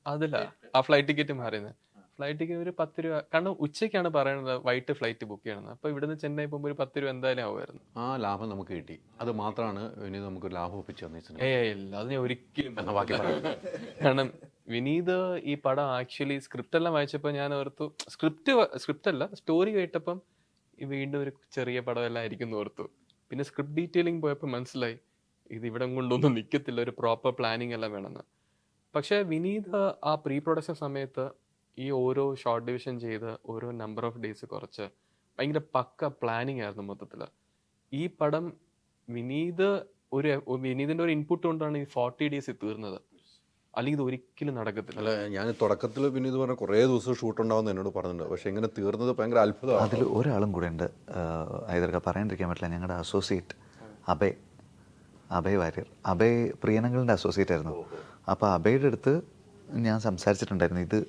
Speaker 4: അതില്ല, ആ ഫ്ലൈറ്റ് ടിക്കറ്റ് മാറിയത്. ഫ്ലൈറ്റ് ടിക്കറ്റ് ഒരു 10 രൂപ. കാരണം ഉച്ചയ്ക്കാണ് പറയുന്നത് വൈകിട്ട് ഫ്ലൈറ്റ് ബുക്ക് ചെയ്യണമെന്ന്. അപ്പൊ ഇവിടുന്ന് ചെന്നൈ പോകുമ്പോൾ ഒരു 10 രൂപ എന്തായാലും ആവുമായിരുന്നു.
Speaker 2: ആ ലാഭം നമുക്ക് കിട്ടി. അത് മാത്രമാണ് ഇനി നമുക്ക് ലാഭം ഒപ്പിച്ചു തന്നിരുന്നത്.
Speaker 4: ഇല്ല, അത് ഞാൻ ഒരിക്കലും കാരണം വിനീത് ഈ പടം ആക്ച്വലി സ്ക്രിപ്റ്റ് എല്ലാം വായിച്ചപ്പോൾ ഞാൻ ഓർത്തു, സ്ക്രിപ്റ്റ് അല്ല സ്റ്റോറി കേട്ടപ്പം വീണ്ടും ഒരു ചെറിയ പടം എല്ലാം ആയിരിക്കും ഓർത്തു. പിന്നെ സ്ക്രിപ്റ്റ് ഡീറ്റെയിലിംഗ് പോയപ്പോൾ മനസ്സിലായി ഇത് ഇവിടെ കൊണ്ടൊന്നും നിൽക്കത്തില്ല, ഒരു പ്രോപ്പർ പ്ലാനിങ് എല്ലാം വേണമെന്ന്. പക്ഷേ വിനീത് ആ പ്രീ പ്രൊഡക്ഷൻ സമയത്ത് ഈ ഓരോ ഷോർട്ട് ഡിവിഷൻ ചെയ്ത് ഓരോ നമ്പർ ഓഫ് ഡേയ്സ് കുറച്ച് ഭയങ്കര പക്ക പ്ലാനിങ് ആയിരുന്നു മൊത്തത്തിൽ. ഈ പടം വിനീതിന്റെ ഒരു ഇൻപുട്ട് കൊണ്ടാണ് ഈ 40 ഡേയ്സ് തീർന്നത്. അല്ലെങ്കിൽ ഇത് ഒരിക്കലും നടക്കത്തില്ല.
Speaker 2: അല്ല, ഞാൻ തുടക്കത്തിൽ പിന്നെ ഇത് പറഞ്ഞാൽ കുറേ ദിവസം ഷൂട്ട് ഉണ്ടാവുമെന്ന് എന്നോട് പറഞ്ഞിട്ടുണ്ട്. പക്ഷെ ഇങ്ങനെ തീർന്നത് ഭയങ്കര അത്ഭുതമാണ്.
Speaker 1: അതിൽ ഒരാളും കൂടെ ഉണ്ട്, ഇതൊക്കെ പറയാണ്ടിരിക്കാൻ പറ്റില്ല. ഞങ്ങളുടെ അസോസിയേറ്റ് അഭയ് വാര്യർ. അഭയ് പ്രിയനങ്ങളുടെ അസോസിയേറ്റ് ആയിരുന്നു. അപ്പോൾ അഭയുടെ അടുത്ത് ഞാൻ സംസാരിച്ചിട്ടുണ്ടായിരുന്നു, ഇത്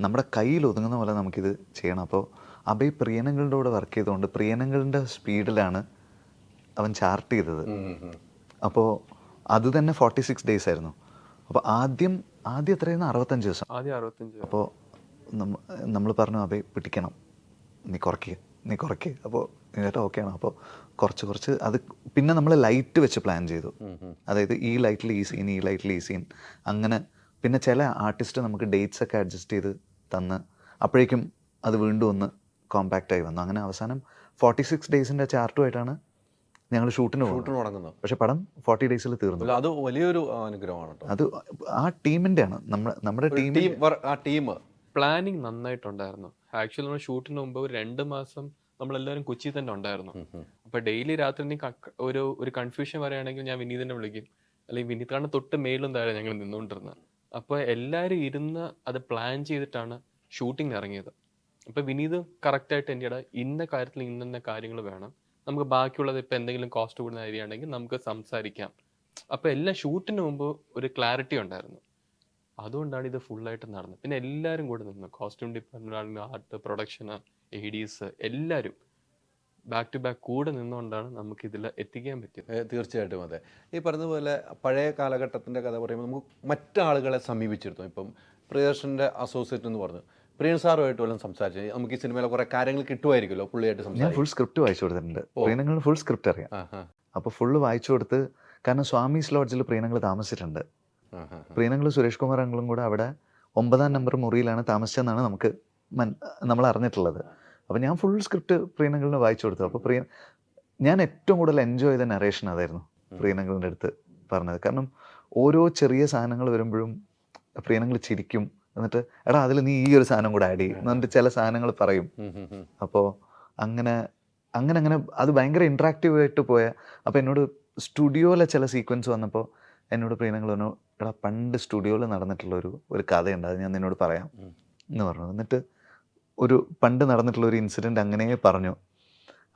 Speaker 1: നമ്മുടെ കയ്യിൽ ഒതുങ്ങുന്ന പോലെ നമുക്കിത് ചെയ്യണം. അപ്പോൾ അഭയ് പ്രിയനങ്ങളുടെ കൂടെ വർക്ക് ചെയ്തുകൊണ്ട് പ്രിയനങ്ങളുടെ സ്പീഡിലാണ് അവൻ ചാർട്ട് ചെയ്തത്. അപ്പോൾ അത് തന്നെ 46 ഡേയ്സ് ആയിരുന്നു. അപ്പോൾ ആദ്യം എത്രയായിരുന്നു? 65 ദിവസം. അപ്പോൾ നമ്മൾ പറഞ്ഞു അഭയ് പിടിക്കണം, നീ കുറയ്ക്കുക. അപ്പോൾ എന്നിട്ട് ഓക്കെയാണ്. അപ്പോൾ കുറച്ച് അത് പിന്നെ നമ്മൾ ലൈറ്റ് വെച്ച് പ്ലാൻ ചെയ്തു. അതായത് ഈ ലൈറ്റിൽ ഈ സീൻ അങ്ങനെ. പിന്നെ ചില ആർട്ടിസ്റ്റ് നമുക്ക് ഡേറ്റ്സ് ഒക്കെ അഡ്ജസ്റ്റ് ചെയ്ത് തന്ന് അപ്പോഴേക്കും അത് വീണ്ടും ഒന്ന് കോമ്പാക്റ്റ് ആയി വന്നു. അങ്ങനെ അവസാനം 46 ഡേയ്സിൻ്റെ ചാർട്ടുമായിട്ടാണ് ഞങ്ങൾ ഷൂട്ടിന്
Speaker 2: തുടങ്ങുന്നത്.
Speaker 1: പക്ഷെ പടം 40 ഡേയ്സിൽ തീർന്നു.
Speaker 2: അത് വലിയൊരു അനുഗ്രഹമാണ് കേട്ടോ.
Speaker 1: അത് ആ ടീമിന്റെ ആണ്, നമ്മുടെ
Speaker 2: ടീം
Speaker 4: പ്ലാനിങ് നന്നായിട്ടുണ്ടായിരുന്നു. ആക്ച്വലി നമ്മൾ ഷൂട്ടിന് മുമ്പ് ഒരു 2 മാസം നമ്മളെല്ലാവരും കൊച്ചി തന്നെ ഉണ്ടായിരുന്നു. അപ്പൊ ഡെയിലി രാത്രി ഒരു കൺഫ്യൂഷൻ പറയുകയാണെങ്കിൽ ഞാൻ വിനീതിനെ വിളിക്കും, അല്ലെങ്കിൽ വിനീത് കാരണം തൊട്ട് മേലും താഴെ ഞങ്ങൾ നിന്നുകൊണ്ടിരുന്നത്. അപ്പൊ എല്ലാവരും ഇരുന്ന് അത് പ്ലാൻ ചെയ്തിട്ടാണ് ഷൂട്ടിങ് ഇറങ്ങിയത്. അപ്പൊ വിനീത് കറക്റ്റായിട്ട് എൻ്റെ ഇന്ന കാര്യത്തിൽ ഇന്ന കാര്യങ്ങൾ വേണം, നമുക്ക് ബാക്കിയുള്ളത് ഇപ്പൊ എന്തെങ്കിലും കോസ്റ്റ് കൂടുന്ന ഏരിയ ആണെങ്കിൽ നമുക്ക് സംസാരിക്കാം. അപ്പൊ എല്ലാം ഷൂട്ടിന് മുമ്പ് ഒരു ക്ലാരിറ്റി ഉണ്ടായിരുന്നു. അതുകൊണ്ടാണ് ഇത് ഫുള്ളായിട്ട് നടന്നത്. പിന്നെ എല്ലാവരും കൂടെ നിന്നു, കോസ്റ്റ്യൂം ഡിപ്പാർട്ട്മെന്റ് ആണെങ്കിലും ആർട്ട്, പ്രൊഡക്ഷന്, എഡീസ്, എല്ലാവരും ബാക്ക് ടു ബാക്ക് കൂടെ നിന്നുകൊണ്ടാണ് നമുക്ക് ഇതിൽ എത്തിക്കാൻ പറ്റിയത്.
Speaker 2: തീർച്ചയായിട്ടും അതെ. ഈ പറഞ്ഞതുപോലെ പഴയ കാലഘട്ടത്തിൻ്റെ കഥ പറയുമ്പോൾ നമുക്ക് മറ്റാളുകളെ സമീപിച്ചിരുന്നു. ഇപ്പം പ്രിയദർശൻ്റെ അസോസിയേറ്റ് എന്ന് പറഞ്ഞു, പ്രിയൻ സാറുമായിട്ട് വല്ലതും സംസാരിച്ചു നമുക്ക് ഈ സിനിമയിലെ കുറെ കാര്യങ്ങൾ കിട്ടുമായിരിക്കുമല്ലോ പുള്ളിയായിട്ട് സംസാരിക്കും.
Speaker 1: ഞാൻ ഫുൾ സ്ക്രിപ്റ്റ് വായിച്ചു കൊടുത്തിട്ടുണ്ട്. പ്രിയനങ്ങൾ ഫുൾ സ്ക്രിപ്റ്റ് അറിയാം. അപ്പോൾ ഫുള്ള് വായിച്ചു കൊടുത്ത്, കാരണം സ്വാമീസ് ലോഡ്ജിൽ പ്രിയനങ്ങൾ താമസിച്ചിട്ടുണ്ട്. പ്രിയനങ്ങൾ സുരേഷ് കുമാർ അങ്ങളും കൂടെ അവിടെ 9ാം നമ്പർ മുറിയിലാണ് താമസിച്ചതെന്നാണ് നമ്മൾ അറിഞ്ഞിട്ടുള്ളത്. അപ്പോൾ ഞാൻ ഫുൾ സ്ക്രിപ്റ്റ് പ്രിയനങ്ങളിന് വായിച്ചു കൊടുത്തു. അപ്പോൾ ഞാൻ ഏറ്റവും കൂടുതൽ എൻജോയ് ചെയ്ത നറേഷൻ അതായിരുന്നു പ്രിയനങ്ങളിൻ്റെ അടുത്ത് പറഞ്ഞത്. കാരണം ഓരോ ചെറിയ സാധനങ്ങൾ വരുമ്പോഴും പ്രിയനങ്ങൾ ചിരിക്കും, എന്നിട്ട് എടാ അതിൽ നീ ഈ ഒരു സാധനം കൂടെ ആഡ് ചെയ്യും എന്നിട്ട് ചില സാധനങ്ങൾ പറയും. അപ്പോൾ അങ്ങനെ അത് ഭയങ്കര ഇൻട്രാക്റ്റീവ് ആയിട്ട് പോയ. അപ്പോൾ എന്നോട് സ്റ്റുഡിയോയിലെ ചില സീക്വൻസ് വന്നപ്പോൾ എന്നോട് പ്രിയനങ്ങൾ പറഞ്ഞു, എടാ പണ്ട് സ്റ്റുഡിയോയിൽ നടന്നിട്ടുള്ള ഒരു കഥയുണ്ട്, അത് ഞാൻ നിന്നോട് പറയാം എന്ന് പറഞ്ഞു. എന്നിട്ട് പണ്ട് നടന്നിട്ടുള്ള ഒരു ഇൻസിഡൻറ്റ് അങ്ങനെ പറഞ്ഞു.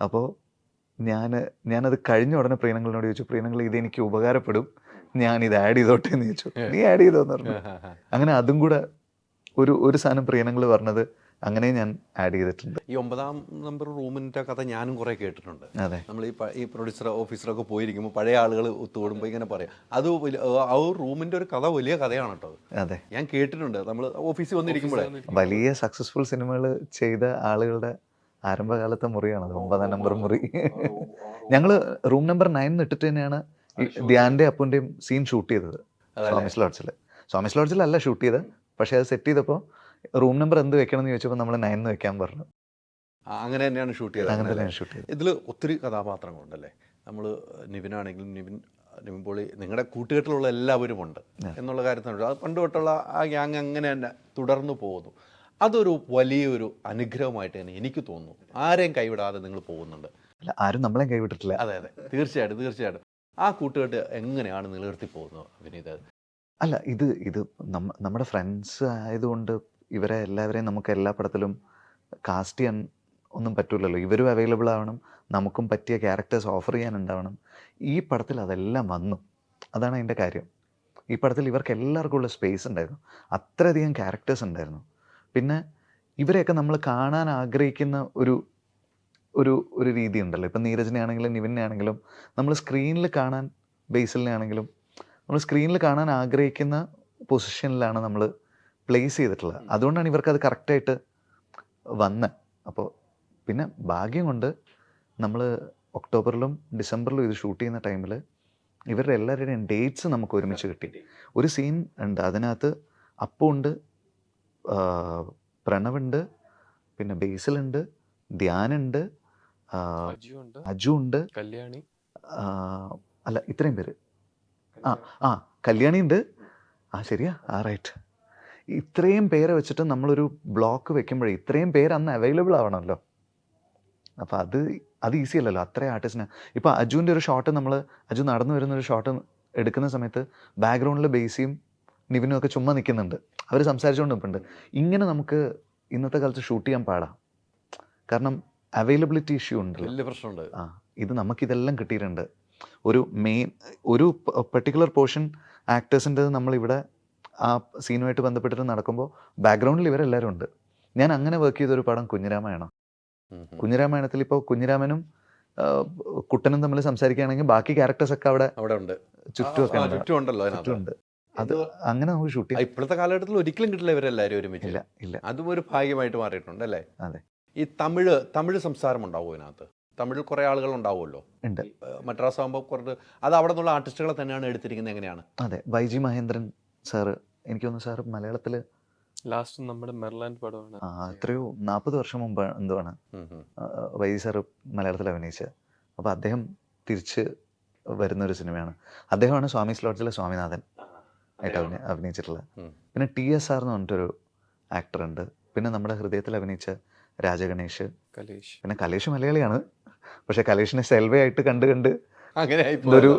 Speaker 1: അപ്പോൾ ഞാനത് കഴിഞ്ഞ ഉടനെ പ്രിയനങ്ങളോട് ചോദിച്ചു, പ്രിയനങ്ങൾ ഇതെനിക്ക് ഉപകാരപ്പെടും, ഞാനിത് ആഡ് ചെയ്തോട്ടെ എന്ന് ചോദിച്ചു. നീ ആഡ് ചെയ്തോന്ന് പറഞ്ഞു. അങ്ങനെ അതും കൂടെ ഒരു സാധനം പ്രിയനങ്ങൾ പറഞ്ഞത് അങ്ങനെ ഞാൻ ആഡ് ചെയ്തിട്ടുണ്ട്.
Speaker 2: ഈ 9ാം നമ്പർ റൂമിൻ്റെ കഥ ഞാനും കുറേ കേട്ടിട്ടുണ്ട്.
Speaker 1: അതെ,
Speaker 2: നമ്മൾ ഈ പ്രൊഡ്യൂസർ ഓഫീസറൊക്കെ പോയിരിക്കുമ്പോൾ പഴയ ആളുകൾ ഒത്തുകൂടുമ്പോൾ ഇങ്ങനെ പറയാം, അത് ആ റൂമിൻ്റെ ഒരു കഥ വലിയ കഥയാണ് കേട്ടോ.
Speaker 1: അതെ,
Speaker 2: ഞാൻ കേട്ടിട്ടുണ്ട്. നമ്മൾ ഓഫീസിൽ വന്നിരിക്കുമ്പോഴേ
Speaker 1: വലിയ സക്സസ്ഫുൾ സിനിമകൾ ചെയ്ത ആളുകളുടെ ആരംഭകാലത്തെ മുറിയാണത് 9ാം നമ്പർ മുറി. ഞങ്ങൾ റൂം നമ്പർ 9 ഇട്ടിട്ട് തന്നെയാണ് ധ്യാൻ്റെ അപ്പുൻ്റെയും സീൻ ഷൂട്ട് ചെയ്തത്. സ്വാമിസ് ലോഡ്ജിലല്ല ഷൂട്ട് ചെയ്തത്, പക്ഷേ അത് സെറ്റ് ചെയ്തപ്പോൾ റൂം നമ്പർ എന്ത് വെക്കണം എന്ന് ചോദിച്ചപ്പോൾ നമ്മൾ 9 വെക്കാൻ പറഞ്ഞു.
Speaker 2: അങ്ങനെ തന്നെയാണ് ഷൂട്ട് ചെയ്തത്.
Speaker 1: അങ്ങനെ തന്നെയാണ് ഷൂട്ട് ചെയ്തത്.
Speaker 2: ഇതിൽ ഒത്തിരി കഥാപാത്രങ്ങളുണ്ടല്ലേ. നമ്മൾ നിവിനാണെങ്കിലും നിവിൻ പോളി, നിങ്ങളുടെ കൂട്ടുകെട്ടിലുള്ള എല്ലാവരും ഉണ്ട് എന്നുള്ള കാര്യത്തിനുണ്ട്. അത് പണ്ട് തൊട്ടുള്ള ആ ഗ്യാങ് അങ്ങനെ തന്നെ തുടർന്നു പോകുന്നു. അതൊരു വലിയൊരു അനുഗ്രഹമായിട്ട് തന്നെ എനിക്ക് തോന്നുന്നു. ആരെയും കൈവിടാതെ നിങ്ങൾ പോകുന്നുണ്ട്.
Speaker 1: അല്ല, ആരും നമ്മളെയും കൈവിട്ടിട്ടില്ല.
Speaker 2: അതെ, തീർച്ചയായിട്ടും. ആ കൂട്ടുകെട്ട് എങ്ങനെയാണ് നിലനിർത്തി പോകുന്നത് വിനീത്?
Speaker 1: അല്ല, ഇത് നമ്മുടെ ഫ്രണ്ട്സ് ആയതുകൊണ്ട് ഇവരെ എല്ലാവരെയും നമുക്ക് എല്ലാ പടത്തിലും കാസ്റ്റ് ചെയ്യാൻ ഒന്നും പറ്റില്ലല്ലോ. ഇവരും അവൈലബിൾ ആവണം, നമുക്കും പറ്റിയ ക്യാരക്ടേഴ്സ് ഓഫർ ചെയ്യാനുണ്ടാവണം. ഈ പടത്തിൽ അതെല്ലാം വന്നു. അതാണ് അതിൻ്റെ കാര്യം. ഈ പടത്തിൽ ഇവർക്ക് എല്ലാവർക്കും ഉള്ള സ്പേസ് ഉണ്ടായിരുന്നു, അത്രയധികം ക്യാരക്ടേഴ്സ് ഉണ്ടായിരുന്നു. പിന്നെ ഇവരെയൊക്കെ നമ്മൾ കാണാൻ ആഗ്രഹിക്കുന്ന ഒരു രീതി ഉണ്ടല്ലോ. ഇപ്പം നീരജിനെ ആണെങ്കിലും നിവിനെ ആണെങ്കിലും നമ്മൾ സ്ക്രീനിൽ കാണാൻ, ബേസിലിനെ ആണെങ്കിലും നമ്മൾ സ്ക്രീനിൽ കാണാൻ ആഗ്രഹിക്കുന്ന പൊസിഷനിലാണ് നമ്മൾ പ്ലേസ് ചെയ്തിട്ടുള്ളത്. അതുകൊണ്ടാണ് ഇവർക്കത് കറക്റ്റായിട്ട് വന്നത്. അപ്പോൾ പിന്നെ ഭാഗ്യം കൊണ്ട് നമ്മൾ ഒക്ടോബറിലും ഡിസംബറിലും ഇത് ഷൂട്ട് ചെയ്യുന്ന ടൈമിൽ ഇവരുടെ എല്ലാവരുടെയും ഡേറ്റ്സ് നമുക്ക് ഒരുമിച്ച് കിട്ടി. ഒരു സീൻ ഉണ്ട്, അതിനകത്ത് അപ്പുണ്ട്, പ്രണവുണ്ട്, പിന്നെ ബേസിലുണ്ട്, ധ്യാനുണ്ട്, അജു ഉണ്ട്,
Speaker 4: കല്യാണി,
Speaker 1: അല്ല ഇത്രയും പേര്, കല്യാണി ഉണ്ട്, ശരിയാ, റൈറ്റ്. ഇത്രയും പേരെ വെച്ചിട്ട് നമ്മളൊരു ബ്ലോക്ക് വെക്കുമ്പോഴേ ഇത്രയും പേര് അന്ന് അവൈലബിൾ ആവണമല്ലോ. അപ്പോൾ അത് ഈസി അല്ലല്ലോ അത്രയും ആർട്ടിസ്റ്റിന്. ഇപ്പോൾ അജുവിൻ്റെ ഒരു ഷോട്ട് അജു നടന്നു വരുന്നൊരു ഷോട്ട് എടുക്കുന്ന സമയത്ത് ബാക്ക്ഗ്രൗണ്ടിൽ ബേസിയും നിവിനും ഒക്കെ ചുമ്മാ നിൽക്കുന്നുണ്ട്, അവർ സംസാരിച്ചുകൊണ്ട് നിൽപ്പുണ്ട്. ഇങ്ങനെ നമുക്ക് ഇന്നത്തെ കാലത്ത് ഷൂട്ട് ചെയ്യാൻ പാടാം, കാരണം അവൈലബിലിറ്റി ഇഷ്യൂ ഉണ്ട്,
Speaker 2: വലിയ പ്രശ്നമുണ്ട്.
Speaker 1: ഇത് നമുക്കിതെല്ലാം കിട്ടിയിട്ടുണ്ട്. ഒരു പെർട്ടിക്കുലർ പോർഷൻ ആക്ടേഴ്സിൻ്റെ നമ്മളിവിടെ ആ സീനുമായിട്ട് ബന്ധപ്പെട്ടിട്ട് നടക്കുമ്പോൾ ബാക്ക്ഗ്രൗണ്ടിൽ ഇവരെല്ലാവരും ഉണ്ട്. ഞാൻ അങ്ങനെ വർക്ക് ചെയ്തൊരു പടം കുഞ്ഞിരാമായണം. കുഞ്ഞിരാമായണത്തിൽ ഇപ്പോൾ കുഞ്ഞിരാമനും കുട്ടനും തമ്മിൽ സംസാരിക്കുകയാണെങ്കിൽ ബാക്കി ക്യാരക്ടേഴ്സൊക്കെ അവിടെ
Speaker 2: ഉണ്ട്,
Speaker 1: ചുറ്റുമുണ്ട്. അത് അങ്ങനെ നമുക്ക് ഷൂട്ട് ചെയ്യാം.
Speaker 2: ഇപ്പോഴത്തെ കാലഘട്ടത്തിൽ ഒരിക്കലും കിട്ടില്ല ഇവരെല്ലാവരും ഒരുമിച്ച്.
Speaker 1: ഇല്ല,
Speaker 2: അതും ഒരു ഭാഗ്യമായിട്ട് മാറിയിട്ടുണ്ട് അല്ലേ?
Speaker 1: അതെ.
Speaker 2: ഈ തമിഴ് സംസാരം ഉണ്ടാവും ഇതിനകത്ത്. തമിഴിൽ കുറേ ആളുകൾ ഉണ്ടാവുമല്ലോ.
Speaker 1: ഉണ്ട്.
Speaker 2: മദ്രാസ് ആകുമ്പോൾ കുറച്ച് അത് അവിടെ നിന്നുള്ള ആർട്ടിസ്റ്റുകളെ തന്നെയാണ് എടുത്തിരിക്കുന്നത്. എങ്ങനെയാണ്?
Speaker 1: അതെ, വൈജി മഹേന്ദ്രൻ സാറ്, എനിക്ക് തോന്നുന്നു സാറ് മലയാളത്തിൽ
Speaker 4: ലാസ്റ്റ് നമ്മുടെ മെർലാൻഡ് പടമാണ്.
Speaker 1: എത്രയോ 40 വർഷം മുമ്പ് എന്തുവാണ് വൈജി സാറ് മലയാളത്തിൽ അഭിനയിച്ചത്. അപ്പോൾ അദ്ദേഹം തിരിച്ച് വരുന്നൊരു സിനിമയാണ്. അദ്ദേഹമാണ് സ്വാമി സ്ലോട്ട്സിലെ സ്വാമിനാഥൻ ആയിട്ട് അഭിനയിച്ചിട്ടുള്ളത്. പിന്നെ TSR എന്ന് പറഞ്ഞിട്ടൊരു ആക്ടറുണ്ട്. പിന്നെ നമ്മുടെ ഹൃദയത്തിൽ അഭിനയിച്ച രാജഗണേഷ്,
Speaker 4: കലേഷ്.
Speaker 1: പിന്നെ കലേഷ് മലയാളിയാണ്, പക്ഷെ കലേഷിനെ സെൽവേ ആയിട്ട് കണ്ട്
Speaker 2: അങ്ങനെ
Speaker 1: ഒരു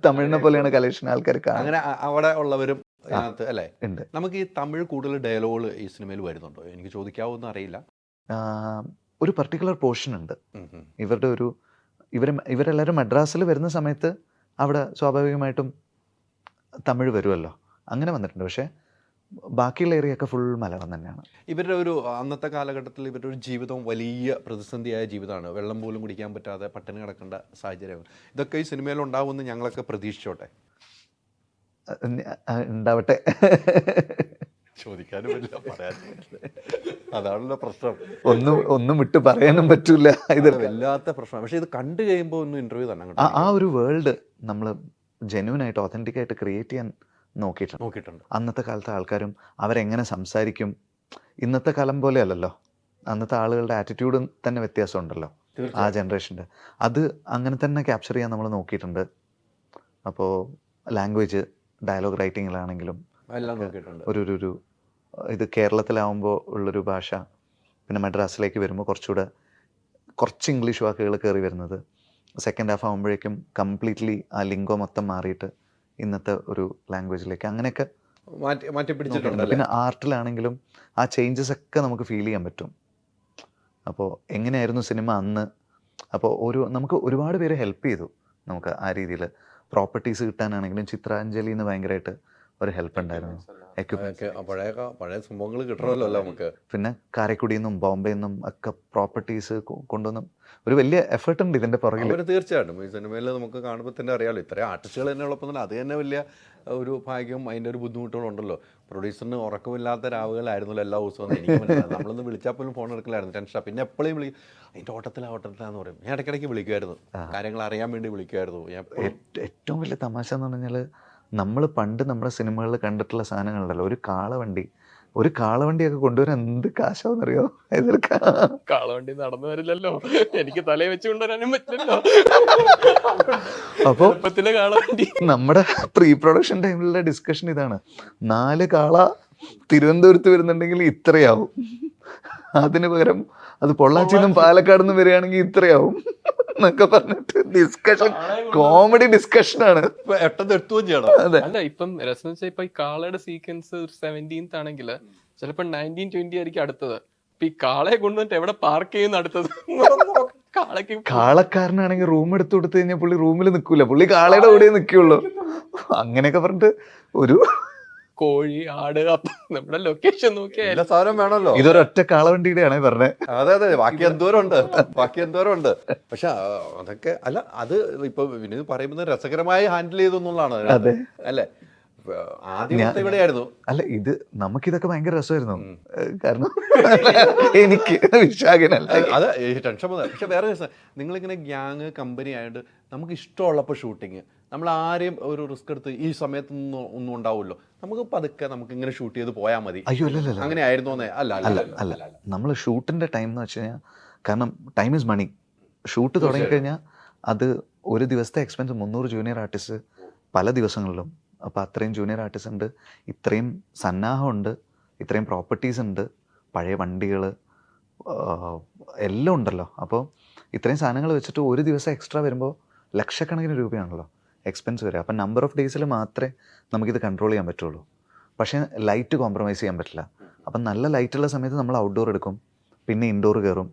Speaker 1: തമിഴിനെ പോലെയാണ് കലേഷിനെ ആൾക്കാർ കാണുന്നത്.
Speaker 2: അങ്ങനെ അവിടെ ഉള്ളവരും അതിനകത്ത് അല്ലേ
Speaker 1: ഉണ്ട്.
Speaker 2: നമുക്ക് ഈ തമിഴ് കൂടുതൽ ഡയലോഗുകൾ ഈ സിനിമയിൽ വരുന്നുണ്ടോ? എനിക്ക് ചോദിക്കാവോന്ന് അറിയില്ല.
Speaker 1: ഒരു പർട്ടിക്കുലർ പോർഷൻ ഉണ്ട്. ഇവരെല്ലാവരും മദ്രാസിൽ വരുന്ന സമയത്ത് അവിടെ സ്വാഭാവികമായിട്ടും തമിഴ് വരുമല്ലോ, അങ്ങനെ വന്നിട്ടുണ്ട്. പക്ഷേ ബാക്കിയുള്ള ഏരിയയൊക്കെ ഫുൾ മലയാളം തന്നെയാണ്.
Speaker 2: ഇവരുടെ ഒരു അന്നത്തെ കാലഘട്ടത്തിൽ ഇവരുടെ ഒരു ജീവിതം വലിയ പ്രതിസന്ധിയായ ജീവിതമാണ്. വെള്ളം പോലും കുടിക്കാൻ പറ്റാതെ പട്ടിണി കിടക്കേണ്ട സാഹചര്യം. ഇതൊക്കെ ഈ സിനിമയിൽ ഉണ്ടാവുമെന്ന് ഞങ്ങളൊക്കെ പ്രതീക്ഷിച്ചോട്ടെ.
Speaker 1: ഉണ്ടാവട്ടെ.
Speaker 2: ചോദിക്കാനും പറ്റില്ല, പറയാനും പറ്റില്ല. അതാണല്ലോ പ്രശ്നം.
Speaker 1: ഒന്നും വിട്ട് പറയാനും പറ്റൂല. ഇത്
Speaker 2: വല്ലാത്ത പ്രശ്നം. പക്ഷെ ഇത് കണ്ടു കഴിയുമ്പോൾ ഒന്ന് ഇന്റർവ്യൂ തന്നെ
Speaker 1: ആ ഒരു വേൾഡ് നമ്മൾ ജെന്യൂൻ ആയിട്ട് ഒതന്റിക് ആയിട്ട് ക്രിയേറ്റ് ചെയ്യാൻ നോക്കിയിട്ടുണ്ട്. അന്നത്തെ കാലത്തെ ആൾക്കാരും അവരെങ്ങനെ സംസാരിക്കും, ഇന്നത്തെ കാലം പോലെ അല്ലല്ലോ. അന്നത്തെ ആളുകളുടെ ആറ്റിറ്റ്യൂഡും തന്നെ വ്യത്യാസമുണ്ടല്ലോ ആ ജനറേഷൻ്റെ. അത് അങ്ങനെ തന്നെ ക്യാപ്ചർ ചെയ്യാൻ നമ്മൾ നോക്കിയിട്ടുണ്ട്. അപ്പോൾ ലാംഗ്വേജ്, ഡയലോഗ് റൈറ്റിങ്ങിലാണെങ്കിലും ഒരു ഇത് കേരളത്തിലാവുമ്പോൾ ഉള്ളൊരു ഭാഷ, പിന്നെ മദ്രാസിലേക്ക് വരുമ്പോൾ കുറച്ച് ഇംഗ്ലീഷ് വാക്കുകൾ കയറി വരുന്നത്, സെക്കൻഡ് ഹാഫ് ആകുമ്പോഴേക്കും കംപ്ലീറ്റ്ലി ആ ലിംഗോ മൊത്തം മാറിയിട്ട് ഇന്നത്തെ ഒരു ലാംഗ്വേജിലേക്ക് അങ്ങനെയൊക്കെ
Speaker 2: മാറ്റി പിടിച്ചിട്ടുണ്ട്.
Speaker 1: പിന്നെ ആർട്ടിലാണെങ്കിലും ആ ചേഞ്ചസ് ഒക്കെ നമുക്ക് ഫീൽ ചെയ്യാൻ പറ്റും. അപ്പോൾ എങ്ങനെയായിരുന്നു സിനിമ അന്ന്, അപ്പോൾ നമുക്ക് ഒരുപാട് പേര് ഹെൽപ്പ് ചെയ്തു നമുക്ക് ആ രീതിയിൽ. പ്രോപ്പർട്ടീസ് കിട്ടാനാണെങ്കിലും ചിത്രാഞ്ജലി എന്ന് ഭയങ്കരമായിട്ട് ഒരു ഹെൽപ്പ് ഉണ്ടായിരുന്നു.
Speaker 2: പഴയ സംഭവങ്ങൾ കിട്ടണമല്ലോ നമുക്ക്.
Speaker 1: പിന്നെ കാരക്കുടിയിൽ നിന്നും ബോംബെയിൽ നിന്നും ഒക്കെ പ്രോപ്പർട്ടീസ് കൊണ്ടുവന്നും ഒരു വലിയ എഫേർട്ട് ഉണ്ട് ഇതിൻ്റെ പുറകിൽ.
Speaker 2: തീർച്ചയായിട്ടും ഈ സിനിമയിൽ നമുക്ക് കാണുമ്പോൾ തന്നെ അറിയാമല്ലോ, ഇത്രയും ആർട്ടിസ്റ്റുകൾ തന്നെ ഉള്ളപ്പോൾ തന്നെ അത് തന്നെ വലിയ ഒരു ഭാഗ്യവും അതിൻ്റെ ഒരു ബുദ്ധിമുട്ടുകളും ഉണ്ടല്ലോ. പ്രൊഡ്യൂസറിന് ഉറക്കമില്ലാത്ത രാവുകളായിരുന്നല്ലോ എല്ലാ ദിവസവും. എനിക്ക് മനസ്സിലായി, നമ്മളൊന്ന് വിളിച്ചാൽ പോലും ഫോൺ എടുക്കലായിരുന്നു, ടെൻഷനാണ്. പിന്നെ എപ്പോഴും അതിൻ്റെ ഓട്ടത്തിലാന്ന് പറയും. ഞാൻ ഇടയ്ക്കിടയ്ക്ക് വിളിക്കുമായിരുന്നു, കാര്യങ്ങൾ അറിയാൻ വേണ്ടി വിളിക്കുമായിരുന്നു.
Speaker 1: ഏറ്റവും വലിയ തമാശ എന്ന് പറഞ്ഞാൽ, നമ്മൾ പണ്ട് നമ്മുടെ സിനിമകളിൽ കണ്ടിട്ടുള്ള സാധനങ്ങളുണ്ടല്ലോ, ഒരു കാളവണ്ടിയൊക്കെ കൊണ്ടുവരാൻ എന്ത് കാശാവെന്നറിയോ?
Speaker 4: കാളവണ്ടി നടന്നു വരില്ലല്ലോ, എനിക്ക് തലയിൽ വെച്ച് കൊണ്ടുവരാനും പറ്റില്ലല്ലോ.
Speaker 1: അപ്പോൾ
Speaker 4: കാളവണ്ടി
Speaker 1: നമ്മുടെ പ്രീ പ്രൊഡക്ഷൻ ടൈമിലുള്ള ഡിസ്കഷൻ ഇതാണ്, 4 കാള തിരുവനന്തപുരത്ത് വരുന്നുണ്ടെങ്കിൽ ഇത്രയാവും, അതിന് പകരം അത് പൊള്ളാച്ചിയിൽ നിന്നും പാലക്കാട് നിന്നും വരികയാണെങ്കിൽ ഇത്രയാവും എന്നൊക്കെ പറഞ്ഞിട്ട് ഡിസ്കഷൻ, കോമഡി ഡിസ്കഷനാണ്.
Speaker 4: അല്ല, ഇപ്പം രസം വെച്ചാൽ ഇപ്പൊ ഈ കാളയുടെ സീക്വൻസ് 17th ആണെങ്കിൽ ചിലപ്പോ 1920 ആയിരിക്കും അടുത്തത്. ഇപ്പൊ ഈ കാളയെ കൊണ്ടുവന്നിട്ട് എവിടെ പാർക്ക് ചെയ്യുന്ന അടുത്തത്?
Speaker 1: കാളക്കാരനാണെങ്കിൽ റൂം എടുത്തു കൊടുത്തു കഴിഞ്ഞാൽ പുള്ളി റൂമിൽ നിൽക്കൂല, പുള്ളി കാളയുടെ കൂടെ നിൽക്കുള്ളൂ. അങ്ങനെയൊക്കെ പറഞ്ഞിട്ട് ഒരു
Speaker 4: കോഴി, ആട്, നമ്മുടെ ലൊക്കേഷൻ നോക്കിയാൽ
Speaker 2: എല്ലാ സാധനം വേണമല്ലോ.
Speaker 1: ഇതൊരൊറ്റ കാളവണ്ടിയുടെയാണ് പറഞ്ഞത്.
Speaker 2: അതെ, ബാക്കി എന്തോരം ഉണ്ട്. പക്ഷെ അതൊക്കെ അല്ല, അത് ഇപ്പൊ വിനീത് പറയുന്നത് രസകരമായി ഹാൻഡിൽ ചെയ്തെന്നുള്ളതാണ്.
Speaker 1: അതെ
Speaker 2: അല്ലേ? ആദ്യം ഇവിടെയായിരുന്നു.
Speaker 1: അല്ല, നമുക്കിതൊക്കെ ഭയങ്കര രസമായിരുന്നു. കാരണം എനിക്ക് വിശാഖനല്ല
Speaker 2: അത് ടെൻഷൻ വന്നത്. പക്ഷെ വേറെ രസം, നിങ്ങളിങ്ങനെ ഗ്യാങ് കമ്പനി ആയിട്ട് നമുക്ക് ഇഷ്ടമുള്ളപ്പോൾ ഷൂട്ടിങ്, നമ്മൾ ആരെയും ഒരു റിസ്ക് എടുത്ത് ഈ സമയത്തൊന്നും ഒന്നും ഉണ്ടാവുമല്ലോ, നമുക്ക് പതുക്കെ നമുക്ക് ഇങ്ങനെ ഷൂട്ട് ചെയ്ത് പോയാൽ മതി.
Speaker 1: അയ്യോ അല്ല,
Speaker 2: അങ്ങനെ ആയിരുന്നോന്നേ?
Speaker 1: അല്ല, നമ്മൾ ഷൂട്ടിന്റെ ടൈം എന്ന് വെച്ച് കഴിഞ്ഞാൽ, കാരണം ടൈം ഇസ് മണി. ഷൂട്ട് തുടങ്ങിക്കഴിഞ്ഞാൽ അത് ഒരു ദിവസത്തെ എക്സ്പെൻസ് 300 ജൂനിയർ ആർട്ടിസ്റ്റ് പല ദിവസങ്ങളിലും. അപ്പോൾ അത്രയും ജൂനിയർ ആർട്ടിസ്റ്റ് ഉണ്ട്, ഇത്രയും സന്നാഹമുണ്ട്, ഇത്രയും പ്രോപ്പർട്ടീസ് ഉണ്ട്, പഴയ വണ്ടികൾ എല്ലാം ഉണ്ടല്ലോ. അപ്പോൾ ഇത്രയും സാധനങ്ങൾ വെച്ചിട്ട് ഒരു ദിവസം എക്സ്ട്രാ വരുമ്പോൾ ലക്ഷക്കണക്കിന് രൂപയാണല്ലോ എക്സ്പെൻസ് വരിക. അപ്പം നമ്പർ ഓഫ് ഡേയ്സിൽ മാത്രമേ നമുക്കിത് കൺട്രോൾ ചെയ്യാൻ പറ്റുള്ളൂ. പക്ഷേ ലൈറ്റ് കോംപ്രമൈസ് ചെയ്യാൻ പറ്റില്ല. അപ്പം നല്ല ലൈറ്റുള്ള സമയത്ത് നമ്മൾ ഔട്ട്ഡോർ എടുക്കും, പിന്നെ ഇൻഡോർ കയറും,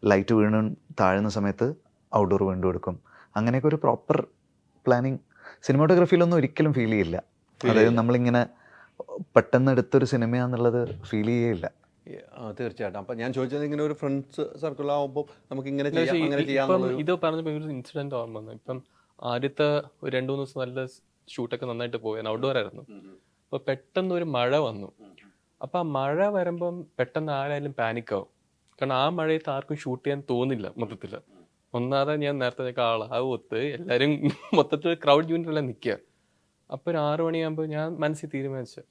Speaker 1: ലൈറ്റ് വീണ് താഴുന്ന സമയത്ത് ഔട്ട്ഡോർ വീണ്ടും എടുക്കും. അങ്ങനെയൊക്കെ ഒരു പ്രോപ്പർ പ്ലാനിങ് സിനിമാറ്റോഗ്രഫിയിലൊന്നും ഒരിക്കലും ഫീൽ ചെയ്യില്ല. അതായത് നമ്മളിങ്ങനെ പെട്ടെന്ന് എടുത്തൊരു സിനിമയാന്നുള്ളത് ഫീൽ ചെയ്യില്ല.
Speaker 2: തീർച്ചയായിട്ടും. അപ്പം ഞാൻ ചോദിച്ചത്, ഇങ്ങനെ ഒരു ഫ്രണ്ട്സ് സർക്കിൾ ആവുമ്പോൾ നമുക്ക് ഇങ്ങനെ ചെയ്യാം.
Speaker 4: ഇത് പറഞ്ഞപ്പോൾ ഒരു ഇൻസിഡന്റ് ഓർമ്മ വന്നു. ഇപ്പം ആദ്യത്തെ ഒരു 2-3 ദിവസം നല്ല ഷൂട്ടൊക്കെ നന്നായിട്ട് പോയാൽ ഔട്ട്ഡോർ ആയിരുന്നു. അപ്പോൾ പെട്ടെന്ന് ഒരു മഴ വന്നു. അപ്പം ആ മഴ വരുമ്പം പെട്ടെന്ന് ആരായാലും പാനിക്കാവും. കാരണം ആ മഴയത്ത് ആർക്കും ഷൂട്ട് ചെയ്യാൻ തോന്നില്ല മൊത്തത്തിൽ. ഒന്നാമതെ ഞാൻ നേരത്തെ ഒത്ത് എല്ലാവരും മൊത്തത്തിൽ ക്രൗഡ് യൂണിറ്റെല്ലാം നിൽക്കുക. അപ്പോൾ ഒരു 6 മണിയാകുമ്പോൾ ഞാൻ മനസ്സിൽ തീരുമാനിച്ചു,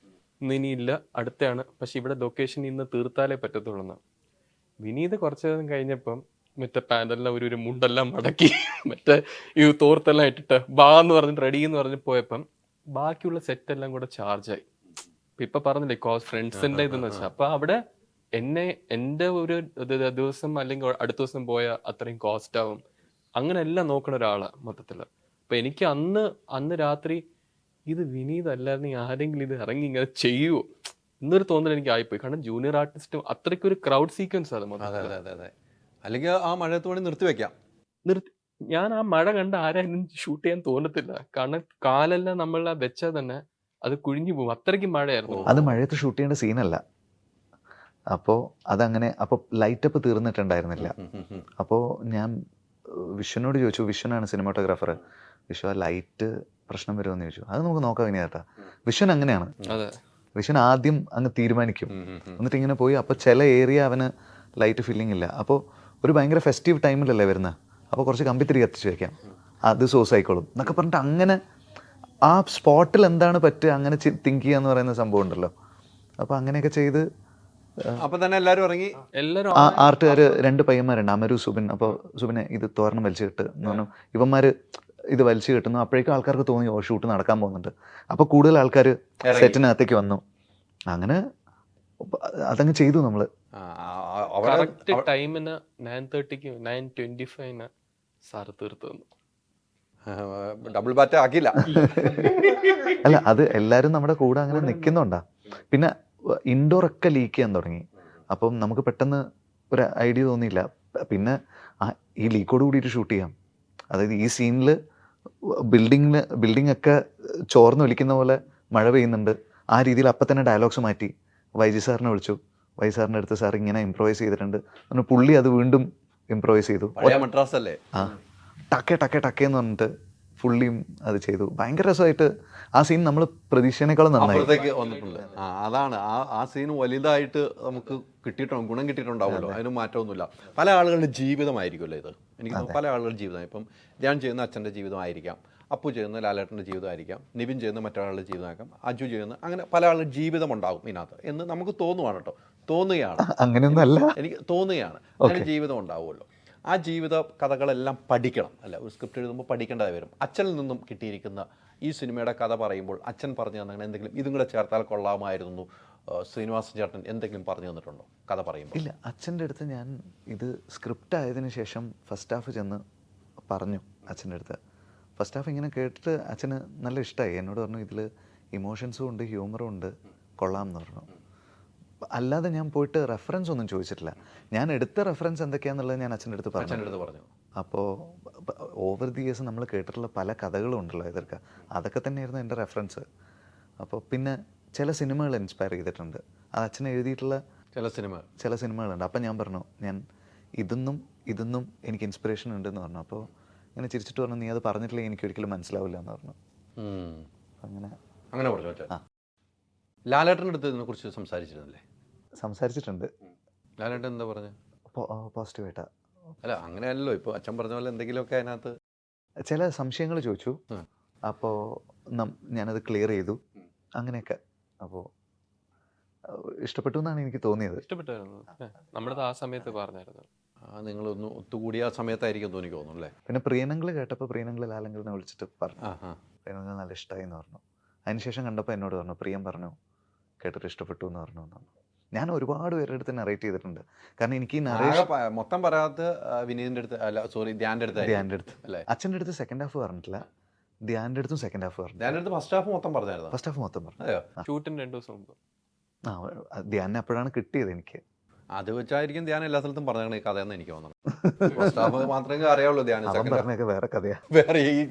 Speaker 4: ഇനിയില്ല, അടുത്താണ്, പക്ഷെ ഇവിടെ ലൊക്കേഷൻ ഇന്ന് തീർത്താലേ പറ്റത്തുള്ളൂ. വിനീത് കുറച്ച് നേരം കഴിഞ്ഞപ്പം മറ്റേ പാനലിനെ ഒരു മുണ്ടെല്ലാം മടക്കി മറ്റേ ഈ തോർത്തെല്ലാം ഇട്ടിട്ട് ബാ എന്ന് പറഞ്ഞിട്ട് റെഡി എന്ന് പറഞ്ഞ് പോയപ്പം ബാക്കിയുള്ള സെറ്റ് എല്ലാം കൂടെ ചാർജായി. ഇപ്പൊ പറഞ്ഞില്ലേ ഫ്രണ്ട്സിന്റെ ഇതെന്ന് വെച്ചാൽ, അപ്പൊ അവിടെ എന്റെ ഒരു ദിവസം അല്ലെങ്കിൽ അടുത്ത ദിവസം പോയ അത്രയും കോസ്റ്റ് ആവും, അങ്ങനെ എല്ലാം നോക്കണ ഒരാളാ മൊത്തത്തില്. അപ്പൊ എനിക്ക് അന്ന് രാത്രി ഇത് വിനീത് അല്ലായിരുന്നെങ്കിൽ ആരെങ്കിലും ഇത് ഇറങ്ങി ഇങ്ങനെ ചെയ്യുവോ എന്നൊരു തോന്നൽ എനിക്ക് ആയിപ്പോയി. കാരണം ജൂനിയർ ആർട്ടിസ്റ്റും അത്രയ്ക്ക് ഒരു ക്രൗഡ് സീക്വൻസ് അത്
Speaker 2: അതെ. അല്ലെങ്കിൽ ആ മഴയത്ത് വേണ്ടി നിർത്തിവെക്കാം.
Speaker 4: ഞാൻ ആ മഴ കണ്ട് ആരായാലും ഷൂട്ട് ചെയ്യാൻ തോന്നത്തില്ല. കാരണം കാലെല്ലാം നമ്മൾ വെച്ചാൽ തന്നെ അത് കുഴിഞ്ഞു പോകും, അത്രയ്ക്ക് മഴയായിരുന്നു.
Speaker 1: അത് മഴയത്ത് ഷൂട്ട് ചെയ്യേണ്ട സീനല്ല. അപ്പോൾ അതങ്ങനെ, അപ്പോൾ ലൈറ്റപ്പ് തീർന്നിട്ടുണ്ടായിരുന്നില്ല. അപ്പോൾ ഞാൻ വിഷ്ണുനോട് ചോദിച്ചു, വിഷ്ണുനാണ് സിനിമാറ്റോഗ്രാഫർ, വിഷ്ണു ആ ലൈറ്റ് പ്രശ്നം വരുമെന്ന് ചോദിച്ചു. അത് നമുക്ക് നോക്കാം വിനീതേട്ടാ. വിഷ്ണു അങ്ങനെയാണ്, വിഷ്ണു ആദ്യം അങ്ങ് തീരുമാനിക്കും, എന്നിട്ട് ഇങ്ങനെ പോയി. അപ്പോൾ ചില ഏരിയ അവന് ലൈറ്റ് ഫില്ലിംഗ് ഇല്ല, അപ്പോൾ ഒരു ഭയങ്കര ഫെസ്റ്റീവ് ടൈമിലല്ലേ വരുന്നത്, അപ്പോൾ കുറച്ച് കമ്പിത്തിരി കത്തിച്ച് വെക്കാം, അത് സോസ് ആയിക്കോളും എന്നൊക്കെ പറഞ്ഞിട്ട് അങ്ങനെ ആ സ്പോട്ടിൽ എന്താണ് പറ്റുക അങ്ങനെ തിങ്ക് ചെയ്യുക എന്ന് പറയുന്ന സംഭവം ഉണ്ടല്ലോ. അപ്പോൾ അങ്ങനെയൊക്കെ ചെയ്ത്
Speaker 2: അപ്പൊ തന്നെ എല്ലാവരും ഇറങ്ങി.
Speaker 1: ആ ആർട്ടുകാർ 2 പയ്യന്മാരുണ്ട്, അമരു, സുബിൻ. അപ്പോൾ സുബിനെ ഇത് തോരണം വലിച്ചു കിട്ട് എന്ന് പറഞ്ഞു, ഇവന്മാർ ഇത് വലിച്ചു കിട്ടുന്നു. അപ്പോഴേക്കും ആൾക്കാർക്ക് തോന്നി ഓ ഷൂട്ട് നടക്കാൻ പോകുന്നുണ്ട്. അപ്പോൾ കൂടുതൽ ആൾക്കാർ സെറ്റിനകത്തേക്ക് വന്നു. അങ്ങനെ അതങ്ങ് ചെയ്തു നമ്മൾ.
Speaker 4: കറക്റ്റ് ടൈമിന് 9:30ക്ക് 9:25 സാറ് തീർത്തു തന്നു.
Speaker 2: ഡബിൾ ബാറ്റ് ആക്കിയില്ല.
Speaker 1: അല്ല, അത് എല്ലാവരും നമ്മുടെ കൂടെ അങ്ങനെ നിൽക്കുന്നുണ്ടാ. പിന്നെ ഇൻഡോർ ഒക്കെ ലീക്ക് ചെയ്യാൻ തുടങ്ങി. അപ്പം നമുക്ക് പെട്ടെന്ന് ഒരു ഐഡിയ തോന്നിയില്ല, പിന്നെ ഈ ലീക്കോട് കൂടിയിട്ട് ഷൂട്ട് ചെയ്യാം. അതായത് ഈ സീനിൽ ബിൽഡിംഗ് ഒക്കെ ചോർന്ന് ഒലിക്കുന്ന പോലെ മഴ പെയ്യുന്നുണ്ട്. ആ രീതിയിൽ അപ്പം തന്നെ ഡയലോഗ്സ് മാറ്റി വൈജി സാറിനെ വിളിച്ചു. വൈജി സാറിൻ്റെ അടുത്ത് സാർ ഇങ്ങനെ ഇംപ്രൊവൈസ് ചെയ്തിട്ടുണ്ട്. പുള്ളി അത് വീണ്ടും ഇംപ്രൊവൈസ് ചെയ്തു. ടക്കേന്ന് പറഞ്ഞിട്ട് പുള്ളിയും അത് ചെയ്തു. ഭയങ്കര രസമായിട്ട് ആ സീൻ നമ്മൾ പ്രതീക്ഷേനേക്കാളും നന്നായി
Speaker 2: വന്നിട്ടുണ്ട്. അതാണ് ആ സീൻ വലുതായിട്ട് നമുക്ക് കിട്ടിയിട്ടുണ്ട്, ഗുണം കിട്ടിയിട്ടുണ്ടാവുമല്ലോ, അതിന് മാറ്റമൊന്നുമില്ല. പല ആളുകളുടെ ജീവിതമായിരിക്കുമല്ലോ ഇത്. എനിക്ക് പല ആളുകളുടെ ജീവിതം, ഇപ്പം ഞാൻ ചെയ്യുന്ന അച്ഛൻ്റെ ജീവിതമായിരിക്കാം, അപ്പു ചെയ്യുന്ന ലാലേട്ടൻ്റെ ജീവിതമായിരിക്കാം, നിവിൻ ചെയ്യുന്ന മറ്റൊരാളുടെ ജീവിതമായിരിക്കാം, അജു ചെയ്യുന്ന, അങ്ങനെ പല ആളുടെ ജീവിതം ഉണ്ടാകും ഇതിനകത്ത് എന്ന് നമുക്ക് തോന്നുവാണ് കേട്ടോ. തോന്നുകയാണ്,
Speaker 1: അങ്ങനെയൊന്നല്ല,
Speaker 2: എനിക്ക് തോന്നുകയാണ്. അതിന് ജീവിതം ഉണ്ടാവുമല്ലോ. ആ ജീവിത കഥകളെല്ലാം പഠിക്കണം, അല്ല ഒരു സ്ക്രിപ്റ്റ് എഴുതുമ്പോൾ പഠിക്കേണ്ടതായി വരും. അച്ഛനിൽ നിന്നും കിട്ടിയിരിക്കുന്ന ഈ സിനിമയുടെ കഥ പറയുമ്പോൾ അച്ഛൻ പറഞ്ഞു തന്നെ എന്തെങ്കിലും ഇതും കൂടെ ചേർത്താൽ കൊള്ളാമായിരുന്നു, ശ്രീനിവാസൻ ചേട്ടൻ എന്തെങ്കിലും പറഞ്ഞു തന്നിട്ടുണ്ടോ കഥ പറയുമ്പോൾ?
Speaker 1: ഇല്ല, അച്ഛൻ്റെ അടുത്ത് ഞാൻ ഇത് സ്ക്രിപ്റ്റ് ആയതിനു ശേഷം ഫസ്റ്റ് ഹാഫ് ചെന്ന് പറഞ്ഞു അച്ഛൻ്റെ അടുത്ത്. ഫസ്റ്റ് ഹാഫ് ഇങ്ങനെ കേട്ടിട്ട് അച്ഛന് നല്ല ഇഷ്ടമായി. എന്നോട് പറഞ്ഞു ഇതിൽ ഇമോഷൻസും ഉണ്ട്, ഹ്യൂമറും ഉണ്ട്, കൊള്ളാം എന്ന് പറഞ്ഞു. അല്ലാതെ ഞാൻ പോയിട്ട് റെഫറൻസ് ഒന്നും ചോദിച്ചിട്ടില്ല. ഞാൻ എടുത്ത റെഫറൻസ് എന്തൊക്കെയാണെന്നുള്ളത് ഞാൻ അച്ഛൻ്റെ അടുത്ത് പറഞ്ഞു. അപ്പോൾ ഓവർ ദി ഇയേഴ്സ് നമ്മൾ കേട്ടിട്ടുള്ള പല കഥകളും ഉണ്ടല്ലോ ഇതൊക്കെ, അതൊക്കെ തന്നെയായിരുന്നു എൻ്റെ റെഫറൻസ്. അപ്പോൾ പിന്നെ ചില സിനിമകൾ ഇൻസ്പയർ ചെയ്തിട്ടുണ്ട്. അത് അച്ഛൻ എഴുതിയിട്ടുള്ള ചില സിനിമകളുണ്ട്. അപ്പം ഞാൻ പറഞ്ഞു ഞാൻ ഇതൊന്നും എനിക്ക് ഇൻസ്പിറേഷൻ ഉണ്ടെന്ന് പറഞ്ഞു. അപ്പോൾ ഇങ്ങനെ ചിരിച്ചിട്ട് പറഞ്ഞു നീ അത് പറഞ്ഞിട്ടില്ലെങ്കിൽ എനിക്ക് ഒരിക്കലും മനസ്സിലാവില്ല എന്ന് പറഞ്ഞു.
Speaker 2: അങ്ങനെ പറഞ്ഞു. ലാലേട്ടൻ്റെ അടുത്ത് ഇതിനെക്കുറിച്ച് സംസാരിച്ചിരുന്നില്ലേ?
Speaker 1: സംസാരിച്ചിട്ടുണ്ട്.
Speaker 2: ലാലേട്ടൻ എന്താ പറഞ്ഞത്?
Speaker 1: പോസിറ്റീവായിട്ടാ.
Speaker 2: അല്ല അങ്ങനെയല്ലോ, ഇപ്പോൾ അച്ഛൻ പറഞ്ഞ പോലെ എന്തെങ്കിലുമൊക്കെ അതിനകത്ത്
Speaker 1: ചില സംശയങ്ങൾ ചോദിച്ചു. അപ്പോൾ ഞാനത് ക്ലിയർ ചെയ്തു, അങ്ങനെയൊക്കെ. അപ്പോൾ ഇഷ്ടപ്പെട്ടു എന്നാണ് എനിക്ക് തോന്നിയത്.
Speaker 4: ഇഷ്ടപ്പെട്ടായിരുന്നു, നമ്മുടെ ആ സമയത്ത് പറഞ്ഞായിരുന്നു.
Speaker 2: നിങ്ങളൊന്ന് ഒത്തുകൂടിയ സമയത്തായിരിക്കും എനിക്ക് തോന്നുന്നു അല്ലേ?
Speaker 1: പിന്നെ പ്രിയനങ്ങൾ കേട്ടപ്പോൾ പ്രിയനങ്ങൾ ലാലങ്കിളിനെ വിളിച്ചിട്ട് പറഞ്ഞു പ്രിയനങ്ങൾ നല്ല ഇഷ്ടമായി എന്ന് പറഞ്ഞു. അതിനുശേഷം കണ്ടപ്പോൾ എന്നോട് പറഞ്ഞു പ്രിയം പറഞ്ഞു കേട്ടിട്ട് ഇഷ്ടപ്പെട്ടു എന്ന് പറഞ്ഞു. ഞാൻ ഒരുപാട് പേരുടെ അടുത്ത് നറേറ്റ് ചെയ്തിട്ടുണ്ട്. കാരണം എനിക്ക്
Speaker 2: മൊത്തം പറയാത്ത വിനീതിൻ്റെ അടുത്ത്, അല്ല സോറി ധ്യാൻ്റെ അടുത്ത് അല്ലേ?
Speaker 1: അച്ഛൻ്റെ അടുത്ത് സെക്കൻഡ് ഹാഫ് പറഞ്ഞിട്ടില്ല, ധ്യാൻ്റെ അടുത്തും സെക്കൻഡ് ഹാഫ് പറഞ്ഞു.
Speaker 2: ധ്യാൻ്റെ അടുത്ത് ഫസ്റ്റ് ഹാഫ് മൊത്തം പറഞ്ഞായിരുന്നു.
Speaker 1: ഫസ്റ്റ് ഹാഫ് മൊത്തം പറഞ്ഞു.
Speaker 4: ഷൂട്ടിന് 2 ദിവസം മുമ്പ്.
Speaker 1: ധ്യാനെ അപ്പോഴാണ് കിട്ടിയത് എനിക്ക്.
Speaker 2: അത് വെച്ചായിരിക്കും ധ്യാൻ എല്ലാ സ്ഥലത്തും പറഞ്ഞ ഈ കഥയെന്ന് എനിക്ക് തോന്നുന്നു. ഫസ്റ്റ് ഹാഫ് മാത്രമേ അറിയാവുള്ളൂ ധ്യാൻ,
Speaker 1: പറഞ്ഞൊക്കെ വേറെ കഥയാ,
Speaker 2: വേറെ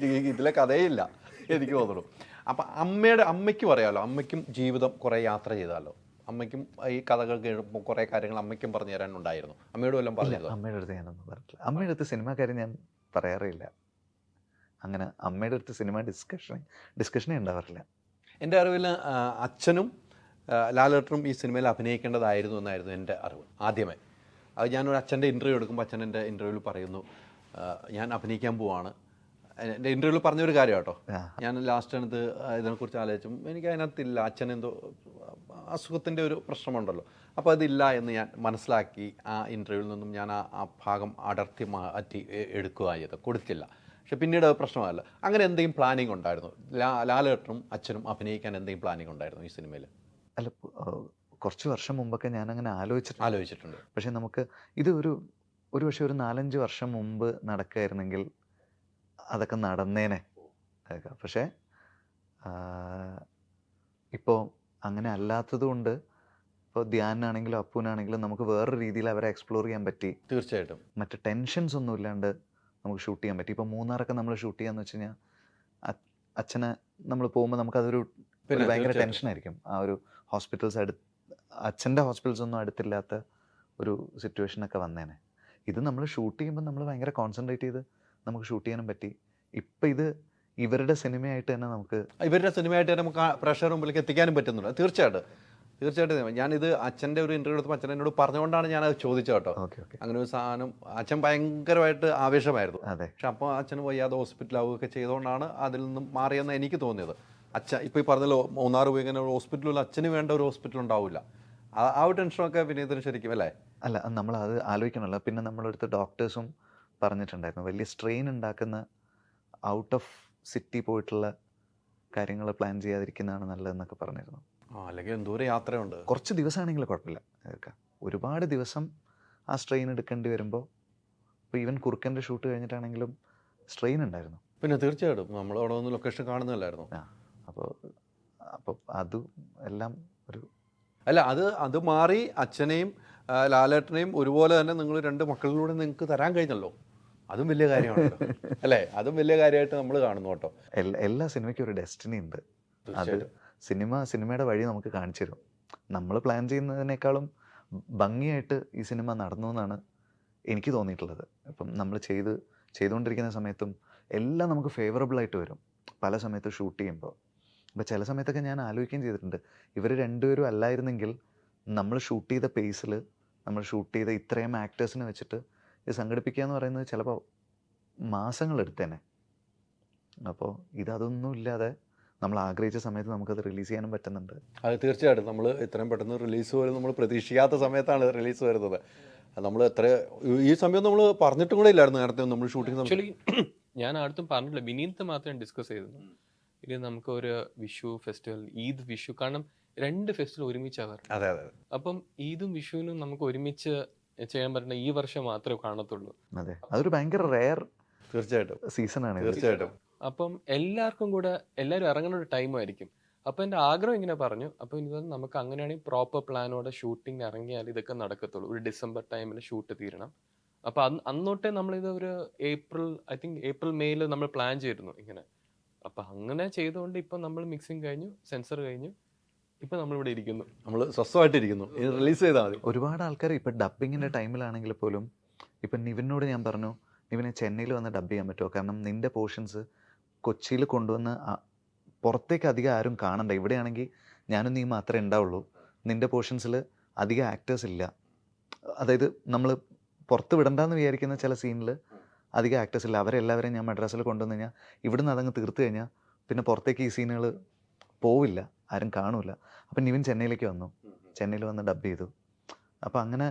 Speaker 2: ഇതിലെ കഥയില്ല എനിക്ക് തോന്നുന്നു. അപ്പം അമ്മയ്ക്കും അറിയാമല്ലോ, അമ്മയ്ക്കും ജീവിതം കുറേ യാത്ര ചെയ്താലോ, അമ്മയ്ക്കും ഈ കഥകൾ കേൾക്കുമ്പോൾ കുറേ കാര്യങ്ങൾ അമ്മയ്ക്കും പറഞ്ഞു തരാനുണ്ടായിരുന്നു. അമ്മയോട് വല്ലതും പറഞ്ഞത്?
Speaker 1: അമ്മയുടെ അടുത്ത് ഞാനൊന്നും പറഞ്ഞിട്ടില്ല. അമ്മയുടെ അടുത്ത് സിനിമാക്കാര്യം ഞാൻ പറയാറില്ല. അങ്ങനെ അമ്മയുടെ അടുത്ത് സിനിമ ഡിസ്കഷനേ ഉണ്ടാവാറില്ല.
Speaker 2: എൻ്റെ അറിവിൽ അച്ഛനും ലാലേട്ടനും ഈ സിനിമയിൽ അഭിനയിക്കേണ്ടതായിരുന്നു എന്നായിരുന്നു എൻ്റെ അറിവ് ആദ്യമേ. അത് ഞാനൊരു അച്ഛൻ്റെ ഇൻ്റർവ്യൂ എടുക്കുമ്പോൾ അച്ഛൻ എൻ്റെ ഇൻ്റർവ്യൂവിൽ പറയുന്നു ഞാൻ അഭിനയിക്കാൻ പോവാണ്, എൻ്റെ ഇൻ്റർവ്യൂവിൽ പറഞ്ഞൊരു കാര്യം കേട്ടോ,
Speaker 1: ആ.
Speaker 2: ഞാൻ ലാസ്റ്റ് അടുത്ത് ഇതിനെക്കുറിച്ച് ആലോചിച്ചു, എനിക്ക് അതിനകത്തില്ല, അച്ഛനെന്തോ അസുഖത്തിൻ്റെ ഒരു പ്രശ്നമുണ്ടല്ലോ, അപ്പോൾ അതില്ല എന്ന് ഞാൻ മനസ്സിലാക്കി ആ ഇൻ്റർവ്യൂവിൽ നിന്നും ഞാൻ ആ ഭാഗം അടർത്തി മാറ്റി എടുക്കുകയായത്, കൊടുത്തില്ല. പക്ഷെ പിന്നീട് അത് പ്രശ്നമല്ല. അങ്ങനെ എന്തെങ്കിലും പ്ലാനിങ് ഉണ്ടായിരുന്നു? ലാലേട്ടനും അച്ഛനും അഭിനയിക്കാൻ എന്തെങ്കിലും പ്ലാനിങ് ഉണ്ടായിരുന്നു ഈ സിനിമയിൽ?
Speaker 1: അല്ല, കുറച്ച് വർഷം മുമ്പൊക്കെ ഞാനങ്ങനെ
Speaker 2: ആലോചിച്ചിട്ടുണ്ട്.
Speaker 1: പക്ഷെ നമുക്ക് ഇത് ഒരു പക്ഷേ ഒരു 4-5 വർഷം മുമ്പ് നടക്കുകയായിരുന്നെങ്കിൽ അതൊക്കെ നടന്നേനെ അതൊക്കെ. പക്ഷേ ഇപ്പോൾ അങ്ങനെ അല്ലാത്തത് കൊണ്ട് ഇപ്പോൾ ധ്യാനാണെങ്കിലും അപ്പൂനാണെങ്കിലും നമുക്ക് വേറൊരു രീതിയിൽ അവരെ എക്സ്പ്ലോർ ചെയ്യാൻ പറ്റി.
Speaker 2: തീർച്ചയായിട്ടും.
Speaker 1: മറ്റ് ടെൻഷൻസ് ഒന്നും ഇല്ലാണ്ട് നമുക്ക് ഷൂട്ട് ചെയ്യാൻ പറ്റി. ഇപ്പോൾ മൂന്നാറൊക്കെ നമ്മൾ ഷൂട്ട് ചെയ്യാന്ന് വെച്ച് കഴിഞ്ഞാൽ അച്ഛനെ നമ്മൾ പോകുമ്പോൾ നമുക്കതൊരു ഭയങ്കര ടെൻഷനായിരിക്കും. ആ ഒരു അച്ഛൻ്റെ ഹോസ്പിറ്റൽസ് ഒന്നും അടുത്തില്ലാത്ത ഒരു സിറ്റുവേഷനൊക്കെ വന്നേനെ. ഇത് നമ്മൾ ഷൂട്ട് ചെയ്യുമ്പോൾ നമ്മൾ ഭയങ്കര കോൺസെൻട്രേറ്റ് ചെയ്ത് നമുക്ക് ഷൂട്ട് ചെയ്യാനും പറ്റി. ഇപ്പം ഇത് ഇവരുടെ സിനിമയായിട്ട് തന്നെ നമുക്ക്
Speaker 2: നമുക്ക് പ്രേക്ഷകർ മുമ്പിലേക്ക് എത്തിക്കാനും പറ്റുന്നുണ്ട്. തീർച്ചയായിട്ടും ഞാനിത് അച്ഛൻ്റെ ഒരു ഇൻ്റർവ്യൂ എടുത്തപ്പോൾ അച്ഛൻ എന്നോട് പറഞ്ഞുകൊണ്ടാണ് ഞാനത് ചോദിച്ചത് കേട്ടോ. അങ്ങനെ ഒരു സാധനം അച്ഛൻ ഭയങ്കരമായിട്ട് ആവേശമായിരുന്നു. പക്ഷെ അപ്പോൾ അച്ഛന് വയ്യാതെ ഹോസ്പിറ്റലാവുകയൊക്കെ ചെയ്തുകൊണ്ടാണ് അതിൽ നിന്നും മാറിയെന്ന് എനിക്ക് തോന്നിയത്. ഇപ്പോൾ ഈ പറഞ്ഞല്ലോ മൂന്നാർ പോയി ഇങ്ങനെ ഒരു ഹോസ്പിറ്റലിൽ അച്ഛന് വേണ്ട ഒരു ഹോസ്പിറ്റൽ ഉണ്ടാവില്ല. ആ ഒരു ടെൻഷനൊക്കെ വിനീതിന് ശരിക്കും അല്ലേ?
Speaker 1: അല്ല, നമ്മൾ അത് ആലോചിക്കണമല്ലോ. പിന്നെ നമ്മളടുത്ത് ഡോക്ടേഴ്സും പറഞ്ഞിട്ടുണ്ടായിരുന്നു, വലിയ സ്ട്രെയിൻ ഉണ്ടാക്കുന്ന ഔട്ട് ഓഫ് സിറ്റി പോയിട്ടുള്ള കാര്യങ്ങൾ പ്ലാൻ ചെയ്യാതിരിക്കുന്നതാണ് നല്ലതെന്നൊക്കെ പറഞ്ഞിരുന്നു.
Speaker 2: അല്ലെങ്കിൽ എന്തോരം യാത്രയുണ്ട്.
Speaker 1: കുറച്ച് ദിവസമാണെങ്കിൽ കുഴപ്പമില്ല, ഒരുപാട് ദിവസം ആ സ്ട്രെയിൻ എടുക്കേണ്ടി വരുമ്പോൾ ഇപ്പോൾ ഈവൻ കുറുക്കൻ്റെ ഷൂട്ട് കഴിഞ്ഞിട്ടാണെങ്കിലും സ്ട്രെയിൻ ഉണ്ടായിരുന്നു.
Speaker 2: പിന്നെ തീർച്ചയായിട്ടും നമ്മൾ അവിടെ ഒന്ന് ലൊക്കേഷൻ കാണുന്നതല്ലായിരുന്നു.
Speaker 1: അപ്പോൾ അത് എല്ലാം ഒരു
Speaker 2: അത് മാറി അച്ഛനെയും ലാലേട്ടനെയും ഒരുപോലെ തന്നെ നിങ്ങൾ 2 മക്കളിലൂടെ നിങ്ങൾക്ക് തരാൻ കഴിഞ്ഞല്ലോ. അതും വലിയ കാര്യമാണല്ലോ അല്ലേ? അതും വലിയ കാര്യമായിട്ട് നമ്മൾ കാണുന്നു കേട്ടോ.
Speaker 1: എല്ലാ സിനിമയ്ക്കും ഒരു ഡെസ്റ്റിനി ഉണ്ട്. അത് സിനിമയുടെ വഴി നമുക്ക് കാണിച്ചു തരും. നമ്മൾ പ്ലാൻ ചെയ്യുന്നതിനേക്കാളും ഭംഗിയായിട്ട് ഈ സിനിമ നടന്നു എന്നാണ് എനിക്ക് തോന്നിയിട്ടുള്ളത്. ഇപ്പം നമ്മൾ ചെയ്തുകൊണ്ടിരിക്കുന്ന സമയത്തും എല്ലാം നമുക്ക് ഫേവറബിളായിട്ട് വരും പല സമയത്ത് ഷൂട്ട് ചെയ്യുമ്പോൾ. അപ്പോൾ ചില സമയത്തൊക്കെ ഞാൻ ആലോചിക്കുകയും ചെയ്തിട്ടുണ്ട്, ഇവർ രണ്ടുപേരും അല്ലായിരുന്നെങ്കിൽ നമ്മൾ ഷൂട്ട് ചെയ്ത പേസിൽ നമ്മൾ ഷൂട്ട് ചെയ്ത ഇത്രയും ആക്ടേഴ്സിനെ വെച്ചിട്ട് ഇത് സംഘടിപ്പിക്കുക എന്ന് പറയുന്നത് ചിലപ്പോൾ മാസങ്ങളെടുത്തേനെ. അപ്പോൾ അതൊന്നും ഇല്ലാതെ നമ്മൾ ആഗ്രഹിച്ച സമയത്ത് നമുക്കത് റിലീസ് ചെയ്യാനും പറ്റുന്നുണ്ട്.
Speaker 2: അത് തീർച്ചയായിട്ടും. നമ്മൾ ഇത്രയും പെട്ടെന്ന് റിലീസ് പോലും നമ്മൾ പ്രതീക്ഷിക്കാത്ത സമയത്താണ് റിലീസ് വരുന്നത്. നമ്മൾ ഈ സമയം നമ്മൾ പറഞ്ഞിട്ടും കൂടെ ഇല്ലായിരുന്നു നേരത്തെ നമ്മൾ ഷൂട്ടിംഗ്.
Speaker 4: ആക്ച്വലി ഞാൻ അടുത്തും പറഞ്ഞില്ല, വിനീത് മാത്രമേ ഡിസ്കസ് ചെയ്തിരുന്നു. ഇത് നമുക്ക് ഒരു വിഷു ഫെസ്റ്റിവൽ, ഈദ് വിഷു, കാരണം 2 ഫെസ്റ്റിവൽ ഒരുമിച്ചാണ്.
Speaker 2: അതെ.
Speaker 4: അപ്പം ഈദും വിഷുവിനും നമുക്ക് ഒരുമിച്ച് ചെയ്യാൻ പറ്റുന്ന ഈ വർഷം മാത്രമേ കാണത്തുള്ളൂ.
Speaker 1: അതെ, അതൊരു ഭയങ്കര റെയർ
Speaker 2: തീർച്ചയായിട്ടും
Speaker 1: സീസണാണ്.
Speaker 2: തീർച്ചയായിട്ടും.
Speaker 4: അപ്പം എല്ലാവരും ഇറങ്ങുന്ന ഒരു ടൈമായിരിക്കും. അപ്പം എൻ്റെ ആഗ്രഹം ഇങ്ങനെ പറഞ്ഞു, അപ്പോൾ എനിക്ക് തോന്നുന്നു നമുക്ക് അങ്ങനെയാണെങ്കിൽ പ്രോപ്പർ പ്ലാനോടെ ഷൂട്ടിംഗ് ഇറങ്ങിയാൽ ഇതൊക്കെ നടക്കത്തുള്ളൂ. ഒരു ഡിസംബർ ടൈമിൽ ഷൂട്ട് തീരണം. അപ്പം അന്നോട്ടേ നമ്മളിത് ഒരു ഏപ്രിൽ മെയ്യിൽ നമ്മൾ പ്ലാൻ ചെയ്തിരുന്നു ഇങ്ങനെ. അപ്പം അങ്ങനെ ചെയ്തുകൊണ്ട് ഇപ്പം നമ്മൾ മിക്സിങ് കഴിഞ്ഞു, സെൻസർ കഴിഞ്ഞു, ഇപ്പം നമ്മളിവിടെ ഇരിക്കുന്നു,
Speaker 2: നമ്മൾ സ്വസ്ഥമായിട്ടിരിക്കുന്നു. ഇത് റിലീസ് ചെയ്താൽ മതി.
Speaker 1: ഒരുപാട് ആൾക്കാർ ഇപ്പം ഡബ്ബിങ്ങിൻ്റെ ടൈമിലാണെങ്കിൽ പോലും ഇപ്പം നിവിനോട് ഞാൻ പറഞ്ഞു, നിവിനെ ചെന്നൈയിൽ വന്ന് ഡബ് ചെയ്യാൻ പറ്റുമോ, കാരണം നിൻ്റെ പോർഷൻസ് കൊച്ചിയിൽ കൊണ്ടുവന്ന് പുറത്തേക്ക് അധികം ആരും കാണണ്ട, ഇവിടെയാണെങ്കിൽ ഞാനും നീ മാത്രമേ ഉണ്ടാവുള്ളൂ, നിൻ്റെ പോർഷൻസിൽ അധികം ആക്ടേഴ്സ് ഇല്ല, അതായത് നമ്മൾ പുറത്ത് വിടണ്ടെന്ന് വിചാരിക്കുന്ന ചില സീനിൽ അധികം ആക്ടേഴ്സ് ഇല്ല, അവരെല്ലാവരെയും ഞാൻ മദ്രാസിൽ കൊണ്ടുവന്ന് കഴിഞ്ഞാൽ ഇവിടുന്ന് അതങ്ങ് തീർത്ത് കഴിഞ്ഞാൽ പിന്നെ പുറത്തേക്ക് ഈ സീനുകൾ പോവില്ല, ആരും കാണൂല. അപ്പം നിവിൻ ചെന്നൈയിലേക്ക് വന്നു, ചെന്നൈയിൽ വന്ന് ഡബ് ചെയ്തു. അപ്പോൾ അങ്ങനെ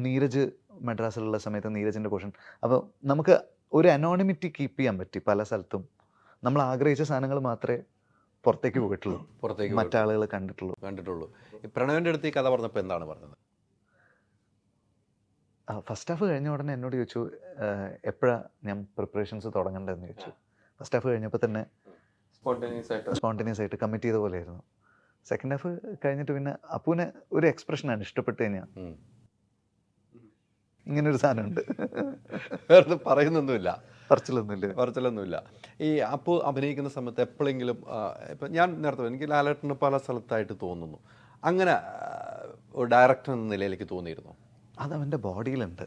Speaker 1: നീരജ് മദ്രാസിലുള്ള സമയത്ത് നീരജിൻ്റെ പോർഷൻ, അപ്പോൾ നമുക്ക് ഒരു അനോണിമിറ്റി കീപ്പ് ചെയ്യാൻ പറ്റി. പല സ്ഥലത്തും നമ്മൾ ആഗ്രഹിച്ച സാധനങ്ങൾ മാത്രമേ പുറത്തേക്ക് പോയിട്ടുള്ളൂ, മറ്റാളുകൾ കണ്ടിട്ടുള്ളൂ.
Speaker 2: ഈ പ്രണവിൻ്റെ അടുത്ത് ഈ കഥ പറഞ്ഞപ്പോൾ എന്താണ് പറഞ്ഞത്?
Speaker 1: ഫസ്റ്റ് ഹാഫ് കഴിഞ്ഞ ഉടനെ എന്നോട് ചോദിച്ചു എപ്പോഴാണ് ഞാൻ പ്രിപ്പറേഷൻസ് തുടങ്ങേണ്ടതെന്ന് ചോദിച്ചു. ഫസ്റ്റ് ഹാഫ് കഴിഞ്ഞപ്പോൾ തന്നെ സ്പോണ്ടേനിയസ് ആയിട്ട് കമ്മിറ്റ് ചെയ്ത പോലെയായിരുന്നു. സെക്കൻഡ് ഹാഫ് കഴിഞ്ഞിട്ട് പിന്നെ അപ്പൂനെ ഒരു എക്സ്പ്രഷനാണ് ഇഷ്ടപ്പെട്ട് കഴിഞ്ഞാൽ ഇങ്ങനൊരു സാധനമുണ്ട്,
Speaker 2: വേറെ പറയുന്നൊന്നുമില്ല,
Speaker 1: പറച്ചിലൊന്നുമില്ല.
Speaker 2: ഈ അപ്പു അഭിനയിക്കുന്ന സമയത്ത് എപ്പോഴെങ്കിലും ഇപ്പം ഞാൻ നേരത്തെ എനിക്ക് ലാലേട്ടന് പല സ്ഥലത്തായിട്ട് തോന്നുന്നു, അങ്ങനെ ഒരു ഡയറക്ടർ എന്ന നിലയിലേക്ക് തോന്നിയിരുന്നു?
Speaker 1: അതവൻ്റെ ബോഡിയിലുണ്ട്.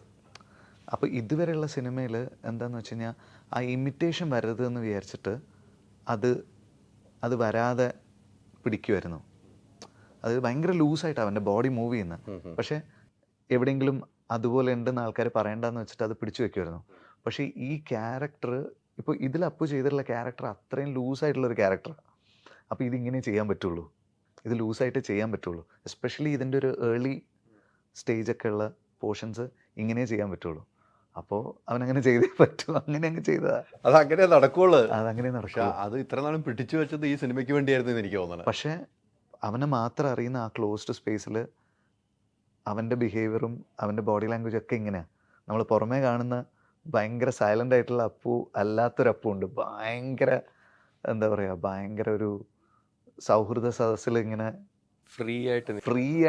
Speaker 1: അപ്പോൾ ഇതുവരെയുള്ള സിനിമയിൽ എന്താണെന്ന് വെച്ച് കഴിഞ്ഞാൽ ആ ഇമിറ്റേഷൻ വരരുതെന്ന് വിചാരിച്ചിട്ട് അത് വരാതെ പിടിക്കുമായിരുന്നു. അത് ഭയങ്കര ലൂസായിട്ട് അവൻ്റെ ബോഡി മൂവ് ചെയ്യുന്നത്. പക്ഷേ എവിടെയെങ്കിലും അതുപോലെ ഉണ്ടെന്ന് ആൾക്കാർ പറയണ്ടെന്ന് വെച്ചിട്ട് അത് പിടിച്ചു വെക്കുമായിരുന്നു. പക്ഷേ ഈ ക്യാരക്ടർ ഇപ്പോൾ ഇതിൽ അപ്പു ചെയ്തിട്ടുള്ള ക്യാരക്ടർ അത്രയും ലൂസായിട്ടുള്ളൊരു ക്യാരക്ടറാണ്. അപ്പോൾ ഇതിങ്ങനെ ചെയ്യാൻ പറ്റുള്ളൂ, ഇത് ലൂസായിട്ട് ചെയ്യാൻ പറ്റുള്ളൂ. എസ്പെഷ്യലി ഇതിൻ്റെ ഒരു ഏർലി സ്റ്റേജൊക്കെ ഉള്ള പോർഷൻസ് ഇങ്ങനെ ചെയ്യാൻ പറ്റുള്ളൂ. അപ്പോൾ അവനങ്ങനെ ചെയ്തേ പറ്റൂ, അങ്ങനെ അങ്ങ് ചെയ്തതാ.
Speaker 2: അതങ്ങനെ നടക്കുള്ളൂ,
Speaker 1: അതങ്ങനെ നടക്കുക.
Speaker 2: അത് ഇത്ര നാളും പിടിച്ചു വെച്ചത് ഈ സിനിമയ്ക്ക് വേണ്ടിയായിരുന്നു എന്ന് എനിക്ക് തോന്നുന്നത്.
Speaker 1: പക്ഷേ അവനെ മാത്രം അറിയുന്ന ആ ക്ലോസ്ഡ് സ്പേസിൽ അവൻ്റെ ബിഹേവിയറും അവൻ്റെ ബോഡി ലാംഗ്വേജും ഒക്കെ ഇങ്ങനെയാണ്. നമ്മൾ പുറമേ കാണുന്ന ഭയങ്കര സൈലൻ്റ് ആയിട്ടുള്ള അപ്പു അല്ലാത്തൊരു അപ്പു ഉണ്ട്. ഭയങ്കര എന്താ പറയുക, ഭയങ്കര ഒരു സൗഹൃദ സദസ്സിൽ ഇങ്ങനെ
Speaker 4: ഫ്രീ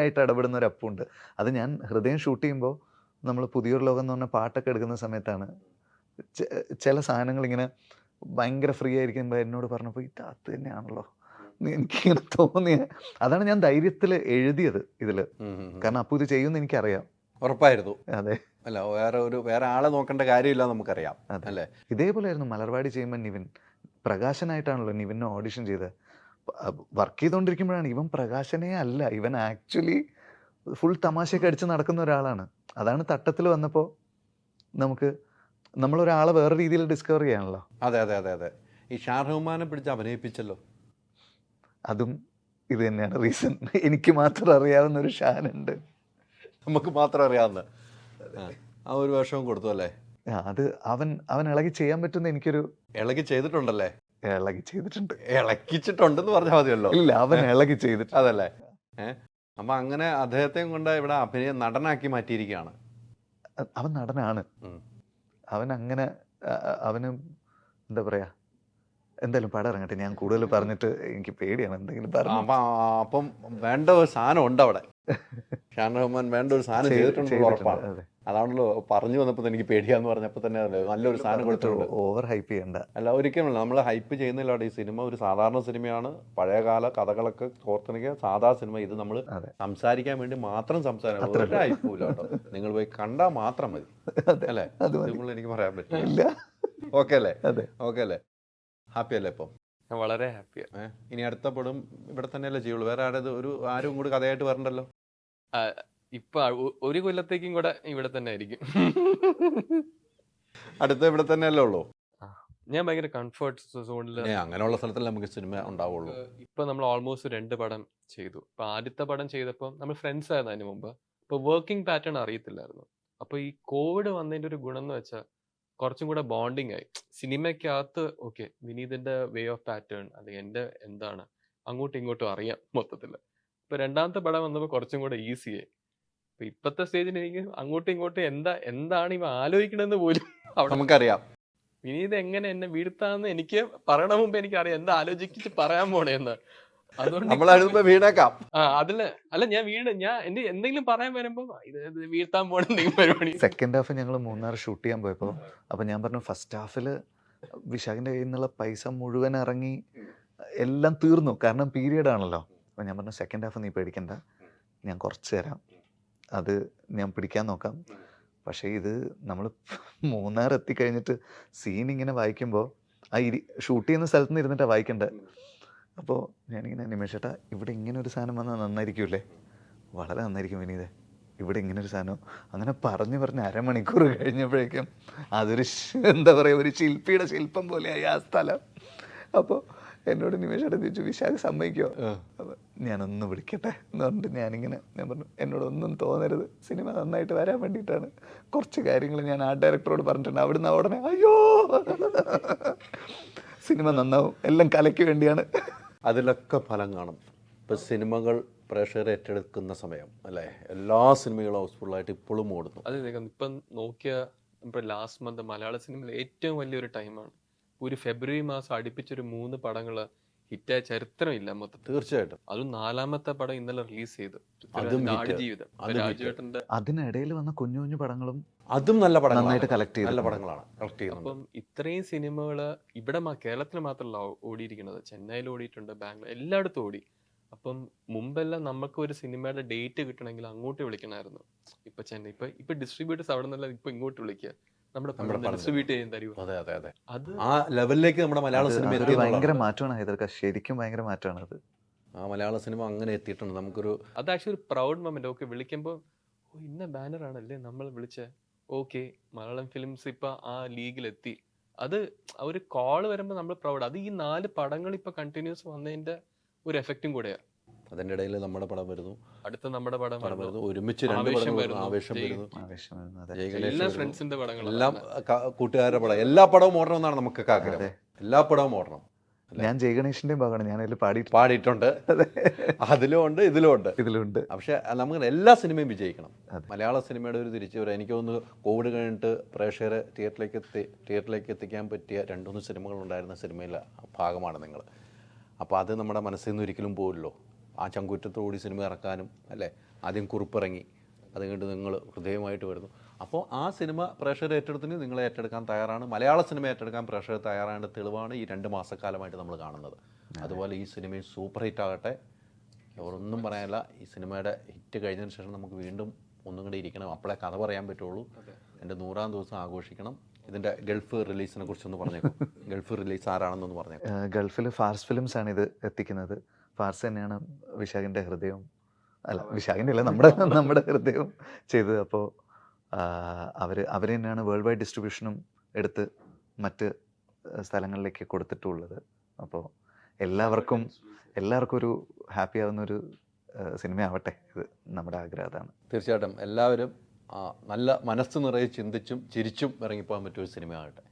Speaker 4: ആയിട്ട്
Speaker 1: ഇടപെടുന്ന ഒരു അപ്പുണ്ട്. അത് ഞാൻ ഹൃദയം ഷൂട്ട് ചെയ്യുമ്പോൾ നമ്മൾ പുതിയൊരു ലോകം എന്ന് പറഞ്ഞ പാട്ടൊക്കെ എടുക്കുന്ന സമയത്താണ് ചില സാധനങ്ങൾ ഇങ്ങനെ ഭയങ്കര ഫ്രീ ആയിരിക്കുമ്പോൾ എന്നോട് പറഞ്ഞപ്പോൾ ഇത് അത് തന്നെയാണല്ലോ എനിക്കിങ്ങനെ തോന്നിയ. അതാണ് ഞാൻ ധൈര്യത്തിൽ എഴുതിയത് ഇതിൽ. കാരണം അപ്പു ഇത് ചെയ്യുമെന്ന് എനിക്കറിയാം.
Speaker 2: ഉറപ്പായിരുന്നു.
Speaker 1: അതെ.
Speaker 2: അല്ല, വേറെ ആളെ നോക്കേണ്ട കാര്യമില്ല, നമുക്കറിയാം. അല്ലേ?
Speaker 1: ഇതേപോലെയായിരുന്നു മലർവാടി ചെയ്യുമ്പോൾ നിവിൻ പ്രകാശനായിട്ടാണല്ലോ നിവിനെ ഓഡിഷൻ ചെയ്തത്. വർക്ക് ചെയ്തുകൊണ്ടിരിക്കുമ്പോഴാണ് ഇവൻ പ്രകാശനേ അല്ല, ഇവൻ ആക്ച്വലി ഫുൾ തമാശയൊക്കെ അടിച്ച് നടക്കുന്ന ഒരാളാണ്. അതാണ് തട്ടത്തിൽ വന്നപ്പോൾ നമുക്ക് നമ്മളൊരാളെ വേറെ രീതിയിൽ ഡിസ്കവർ ചെയ്യാണല്ലോ.
Speaker 2: അതെ അതെ അതെ അതെ. ഈ ഷാറുഖ്മാനെ പിടിച്ച് അഭിനയിപ്പിച്ചല്ലോ,
Speaker 1: അതും ഇത് തന്നെയാണ് റീസൺ. എനിക്ക് മാത്രം അറിയാവുന്ന ഒരു ഷാനുണ്ട്,
Speaker 2: നമുക്ക് മാത്രം അറിയാവുന്ന ആ ഒരു വേഷവും കൊടുത്തു അല്ലേ?
Speaker 1: അത് അവൻ ഇളകി ചെയ്യാൻ പറ്റുന്ന എനിക്കൊരു
Speaker 2: ഇളകി ചെയ്തിട്ടുണ്ടല്ലേ?
Speaker 1: ഇളകി ചെയ്തിട്ടുണ്ട്.
Speaker 2: ഇളക്കിച്ചിട്ടുണ്ടെന്ന് പറഞ്ഞാൽ മതിയല്ലോ.
Speaker 1: ഇല്ല, അവൻ ഇളകി ചെയ്തിട്ടുണ്ട്.
Speaker 2: അതല്ലേ? അപ്പൊ അങ്ങനെ അദ്ദേഹത്തെയും കൊണ്ട് ഇവിടെ അഭിനയം നടനാക്കി മാറ്റിയിരിക്കുകയാണ്.
Speaker 1: അവൻ നടനാണ്. അവൻ അങ്ങനെ അവന് എന്താ പറയാ, എന്തായാലും പടം ഇറങ്ങട്ടെ. ഞാൻ കൂടുതൽ പറഞ്ഞിട്ട് എനിക്ക് പേടിയാണ് എന്തെങ്കിലും പറഞ്ഞു.
Speaker 2: അപ്പം വേണ്ട ഒരു സാധനം ഉണ്ട് അവിടെ. ഷാൻ റഹ്മാൻ വേണ്ട ഒരു സാധനം ചെയ്തിട്ടുണ്ട്, ഉറപ്പാണ്. അതാണല്ലോ പറഞ്ഞു വന്നപ്പോൾ എനിക്ക് പേടിയാന്ന് പറഞ്ഞപ്പോൾ തന്നെ നല്ലൊരു സാധനം കൊടുത്തിട്ടുണ്ട്.
Speaker 1: ഓവർ ഹൈപ്പ് ചെയ്യണ്ട.
Speaker 2: അല്ല, ഒരിക്കലുമല്ല. നമ്മൾ ഹൈപ്പ് ചെയ്യുന്നില്ല. ഈ സിനിമ ഒരു സാധാരണ സിനിമയാണ്. പഴയകാല കഥകളൊക്കെ കോർത്തിണക്കിയ സാധാ സിനിമ. ഇത് നമ്മൾ സംസാരിക്കാൻ വേണ്ടി മാത്രം സംസാരിക്കും. ഒരു ഹൈപ്പില്ല കേട്ടോ. നിങ്ങൾ പോയി കണ്ടാൽ മാത്രം മതി, അല്ലേ? അതുകൊണ്ട് എനിക്ക് പറയാൻ പറ്റില്ല. ഓക്കെ അല്ലേ? ഓക്കെ അല്ലേ? ഹാപ്പി അല്ലേ ഇപ്പം?
Speaker 4: വളരെ ഹാപ്പിയാണ്.
Speaker 2: ഇനി അടുത്ത പടം ഇവിടെ തന്നെയല്ലേ ചെയ്യുള്ളൂ? വേറെ ആരും കൂടി കഥയായിട്ട് വരണ്ടല്ലോ?
Speaker 4: ഇപ്പൊ ഒരു കൊല്ലത്തേക്കും കൂടെ ഇവിടെ തന്നെ ആയിരിക്കും.
Speaker 2: അടുത്ത ഇവിടെ തന്നെയല്ലേ ഉള്ളൂ?
Speaker 4: ഞാൻ ഭയങ്കര കംഫർട്ട് സോണിൽ.
Speaker 2: അങ്ങനെയുള്ള സ്ഥലത്തല്ലേ നമുക്ക് സിനിമ ഉണ്ടാവുള്ളൂ.
Speaker 4: ഇപ്പൊ നമ്മൾ ഓൾമോസ്റ്റ് 2 പടം ചെയ്തു. ഇപ്പൊ ആദ്യത്തെ പടം ചെയ്തപ്പോൾ നമ്മൾ ഫ്രണ്ട്സ് ആയിരുന്നു അതിന് മുമ്പ്. ഇപ്പൊ വർക്കിംഗ് പാറ്റേൺ അറിയത്തില്ലായിരുന്നു. അപ്പൊ ഈ കോവിഡ് വന്നതിന്റെ ഒരു ഗുണം എന്ന് വെച്ചാൽ കുറച്ചും കൂടെ ബോണ്ടിങ് ആയി. സിനിമയ്ക്കകത്ത് ഓക്കെ വിനീതിന്റെ വേ ഓഫ് പാറ്റേൺ അല്ലെങ്കിൽ എന്റെ എന്താണ് അങ്ങോട്ടും ഇങ്ങോട്ടും അറിയാം മൊത്തത്തില്. ഇപ്പൊ രണ്ടാമത്തെ പടം വന്നപ്പോൾ കുറച്ചും കൂടെ ഈസി ആയി. ഇപ്പൊ ഇപ്പത്തെ സ്റ്റേജിൽ എനിക്ക് അങ്ങോട്ടും ഇങ്ങോട്ടും എന്താണ് ഇവ ആലോചിക്കണമെന്ന് പോലും അവിടെ
Speaker 2: നമുക്കറിയാം.
Speaker 4: വിനീത് എങ്ങനെ എന്നെ വീഴ്ത്താന്ന് എനിക്ക് പറയണ മുമ്പ് എനിക്കറിയാം എന്താ ആലോചിച്ചിട്ട് പറയാൻ പോണേന്ന്. അതുകൊണ്ട്
Speaker 2: വീണേക്കാം.
Speaker 4: അല്ല ഞാൻ എന്റെ എന്തെങ്കിലും പറയാൻ വരുമ്പോ ഇത് വീഴ്ത്താൻ പോണ എന്തെങ്കിലും പരിപാടി.
Speaker 1: സെക്കൻഡ് ഹാഫ് ഞങ്ങൾ മൂന്നാർ ഷൂട്ട് ചെയ്യാൻ പോയപ്പോൾ അപ്പൊ ഞാൻ പറഞ്ഞു ഫസ്റ്റ് ഹാഫിൽ വിശാഖിന്റെ കയ്യിൽ നിന്നുള്ള പൈസ മുഴുവൻ ഇറങ്ങി എല്ലാം തീർന്നു, കാരണം പീരിയഡ് ആണല്ലോ. അപ്പൊ ഞാൻ പറഞ്ഞു സെക്കൻഡ് ഹാഫ് നീ പേടിക്കണ്ട, ഞാൻ കുറച്ച് തരാം, അത് ഞാൻ പിടിക്കാൻ നോക്കാം. പക്ഷേ ഇത് നമ്മൾ മൂന്നാർ എത്തിക്കഴിഞ്ഞിട്ട് സീൻ ഇങ്ങനെ വായിക്കുമ്പോൾ ആ ഷൂട്ട് ചെയ്യുന്ന സ്ഥലത്ത് നിന്ന് ഇരുന്നിട്ടാണ് വായിക്കേണ്ടത്. അപ്പോൾ ഞാനിങ്ങനെ നിമിഷേട്ടാ ഇവിടെ ഇങ്ങനെ ഒരു സാധനം വന്നാൽ നന്നായിരിക്കുമല്ലേ? വളരെ നന്നായിരിക്കും വിനീതേ, ഇവിടെ ഇങ്ങനെ ഒരു സാധനം. അങ്ങനെ പറഞ്ഞ് അരമണിക്കൂർ കഴിഞ്ഞപ്പോഴേക്കും അതൊരു എന്താ പറയുക, ഒരു ശില്പിയുടെ ശില്പം പോലെയായി ആ സ്ഥലം. അപ്പോൾ എന്നോട് നിമിഷേട്ടൻ ചോദിച്ചു വിശാഖ് സമ്മതിക്കുമോ? അപ്പോൾ ഞാനൊന്ന് വിളിക്കട്ടെ എന്ന് പറഞ്ഞിട്ട് ഞാൻ പറഞ്ഞു എന്നോടൊന്നും തോന്നരുത്, സിനിമ നന്നായിട്ട് വരാൻ വേണ്ടിയിട്ടാണ്. കുറച്ച് കാര്യങ്ങൾ ഞാൻ ആ ഡയറക്ടറോട് പറഞ്ഞിട്ടുണ്ട്. അവിടുന്ന് ഉടനെ അയ്യോ സിനിമ നന്നാവും, എല്ലാം കലയ്ക്ക് വേണ്ടിയാണ്.
Speaker 2: അതിലൊക്കെ ഫലം കാണും. ഇപ്പം സിനിമകൾ പ്രേക്ഷകരെ ഏറ്റെടുക്കുന്ന സമയം അല്ലേ? എല്ലാ സിനിമകളും ഹൗസ്ഫുള്ളായിട്ട് ഇപ്പോഴും ഓടുന്നു.
Speaker 4: അതെ, ഇപ്പം നോക്കിയ ഇപ്പോൾ ലാസ്റ്റ് മന്ത് മലയാള സിനിമയിൽ ഏറ്റവും വലിയൊരു ടൈമാണ്. ഒരു ഫെബ്രുവരി മാസം അടുപ്പിച്ചൊരു 3 പടങ്ങൾ ഹിറ്റായ ചരിത്രമില്ല മൊത്തം.
Speaker 2: തീർച്ചയായിട്ടും.
Speaker 4: അതും 4ാമത്തെ പടം ഇന്നലെ റിലീസ് ചെയ്തു, ജീവിതം. രാജുവേട്ടന്റെ
Speaker 1: അതിനിടയിൽ വന്ന കുഞ്ഞു കുഞ്ഞു പടങ്ങളും
Speaker 2: അതും നല്ല
Speaker 1: നന്നായിട്ട് കളക്ട് ചെയ്ത്
Speaker 2: നല്ല പടങ്ങളാണ് കളക്ട് ചെയ്യുന്നത്.
Speaker 4: അപ്പം ഇത്രയും സിനിമകള് ഇവിടെ കേരളത്തിൽ മാത്രമല്ല ഓടിയിരിക്കുന്നത്, ചെന്നൈയിൽ ഓടിയിട്ടുണ്ട്, ബാംഗ്ലൂർ, എല്ലായിടത്തും ഓടി. അപ്പം മുമ്പെല്ലാം നമുക്ക് ഒരു സിനിമയുടെ ഡേറ്റ് കിട്ടണമെങ്കിൽ അങ്ങോട്ട് വിളിക്കണമായിരുന്നു. ഇപ്പൊ ചെന്നൈ ഇപ്പൊ ഡിസ്ട്രിബ്യൂട്ടേഴ്സ് അവിടെ നിന്നല്ല ഇപ്പൊ ഇങ്ങോട്ട് വിളിക്കുക, നമ്മുടെ ഡിസ്ട്രിബ്യൂട്ട് ചെയ്യാൻ തരുമോ?
Speaker 2: അത് ആ ലെവലിലേക്ക് നമ്മുടെ മലയാള സിനിമ
Speaker 1: ഭയങ്കര മാറ്റമാണ് ഹൈദർക്ക, ശരിക്കും ഭയങ്കര മാറ്റമാണ് അത്.
Speaker 2: ആ മലയാള സിനിമ അങ്ങനെ എത്തിയിട്ടുണ്ട്. നമുക്കൊരു
Speaker 4: അത് ആക്ച്വലി ഒരു പ്രൗഡ് മൊമെന്റ്. ഓക്കെ, വിളിക്കുമ്പോൾ ഇന്ന ബാനറാണല്ലേ നമ്മൾ വിളിച്ചേ, ഓക്കെ മലയാളം ഫിലിംസ് ഇപ്പൊ ആ ലീഗിലെത്തി, അത് ഒരു കോള് വരുമ്പോൾ നമ്മൾ പ്രൗഡ്. അത് ഈ 4 പടങ്ങൾ ഇപ്പൊ കണ്ടിന്യൂസ് വന്നതിന്റെ ഒരു എഫക്റ്റും കൂടെയാ.
Speaker 2: അതിൻ്റെ ഇടയിൽ നമ്മുടെ പടം വരുന്നു,
Speaker 4: അടുത്ത നമ്മുടെ പടം
Speaker 2: വരുന്നു, ഒരുമിച്ച് 2
Speaker 4: ആവേശം
Speaker 2: പടം
Speaker 4: വരുന്നു,
Speaker 2: ആവേശം വരുന്നു,
Speaker 1: ആവേശം വരുന്നു. അതെ.
Speaker 2: ജയ്
Speaker 4: എല്ലാ
Speaker 2: ഗണേഷ് വരുന്നു.
Speaker 4: ഫ്രണ്ട്സിന്റെ പടങ്ങൾ
Speaker 2: എല്ലാം കൂട്ടുകാരുടെ പടം, എല്ലാ പടവും ഓടണം എന്നാണ് നമുക്കൊക്കെ ആഗ്രഹം. എല്ലാ പടവും ഓടണം.
Speaker 1: ഞാൻ ജയ് ഗണേഷിന്റെയും ഭാഗമാണ്, ഞാൻ അതിൽ
Speaker 2: പാടിയിട്ടുണ്ട്, അതിലും ഉണ്ട് ഇതിലും ഉണ്ട്.
Speaker 1: ഇതിലുണ്ട്.
Speaker 2: പക്ഷെ നമുക്ക് എല്ലാ സിനിമയും വിജയിക്കണം. മലയാള സിനിമയുടെ ഒരു തിരിച്ചുവരവ്, എനിക്ക് തോന്നുന്നു കോവിഡ് കഴിഞ്ഞിട്ട് പ്രേക്ഷകരെ തിയേറ്ററിലേക്ക് എത്തിക്കാൻ പറ്റിയ 2-3 സിനിമകൾ ഉണ്ടായിരുന്ന സിനിമയിലെ ഭാഗമാണ് നിങ്ങൾ. അപ്പോൾ അത് നമ്മുടെ മനസ്സിൽ നിന്ന് ഒരിക്കലും പോവില്ലല്ലോ. ആ ചങ്കൂറ്റത്തോടി സിനിമ ഇറക്കാനും അല്ലേ, ആദ്യം കുറിപ്പിറങ്ങി, അത് കഴിഞ്ഞിട്ട് നിങ്ങൾ ഹൃദയമായിട്ട് വരുന്നു. അപ്പോൾ ആ സിനിമ പ്രേക്ഷകർ ഏറ്റെടുത്തിന് നിങ്ങളെ ഏറ്റെടുക്കാൻ തയ്യാറാണ്, മലയാള സിനിമ ഏറ്റെടുക്കാൻ പ്രേക്ഷകർ തയ്യാറായ തെളിവാണ് ഈ 2 മാസക്കാലമായിട്ട് നമ്മൾ കാണുന്നത്. അതുപോലെ ഈ സിനിമയും സൂപ്പർ ഹിറ്റ് ആകട്ടെ, ഒന്നും പറയാനില്ല. ഈ സിനിമയുടെ ഹിറ്റ് കഴിഞ്ഞതിന് ശേഷം നമുക്ക് വീണ്ടും ഒന്നും കൂടി ഇരിക്കണം, അപ്പോഴേ കഥ പറയാൻ പറ്റുള്ളൂ. എൻ്റെ 100-ാം ദിവസം ആഘോഷിക്കണം. ഇതിൻ്റെ ഗൾഫ് റിലീസിനെ കുറിച്ചൊന്ന് പറഞ്ഞേക്കും. ഗൾഫ് റിലീസ് ആരാണെന്നൊന്ന് പറഞ്ഞേക്കും.
Speaker 1: ഗൾഫിൽ ഫാർസ് ഫിലിംസ് ആണ് ഇത് എത്തിക്കുന്നത്. ഫാർസ് തന്നെയാണ് വിശാഖിൻ്റെ ഹൃദയവും, അല്ല വിശാഖിൻ്റെ അല്ല, നമ്മുടെ ഹൃദയവും ചെയ്തത്. അപ്പോൾ അവർ തന്നെയാണ് വേൾഡ് വൈഡ് ഡിസ്ട്രിബ്യൂഷനും എടുത്ത് മറ്റ് സ്ഥലങ്ങളിലേക്ക് കൊടുത്തിട്ടുള്ളത്. അപ്പോൾ എല്ലാവർക്കും ഒരു ഹാപ്പി ആവുന്നൊരു സിനിമയാവട്ടെ, ഇത് നമ്മുടെ ആഗ്രഹം അതാണ്.
Speaker 2: തീർച്ചയായിട്ടും എല്ലാവരും നല്ല മനസ്സ് നിറയെ ചിന്തിച്ചും ചിരിച്ചും ഇറങ്ങിപ്പോകാൻ പറ്റിയ ഒരു സിനിമ ആകട്ടെ,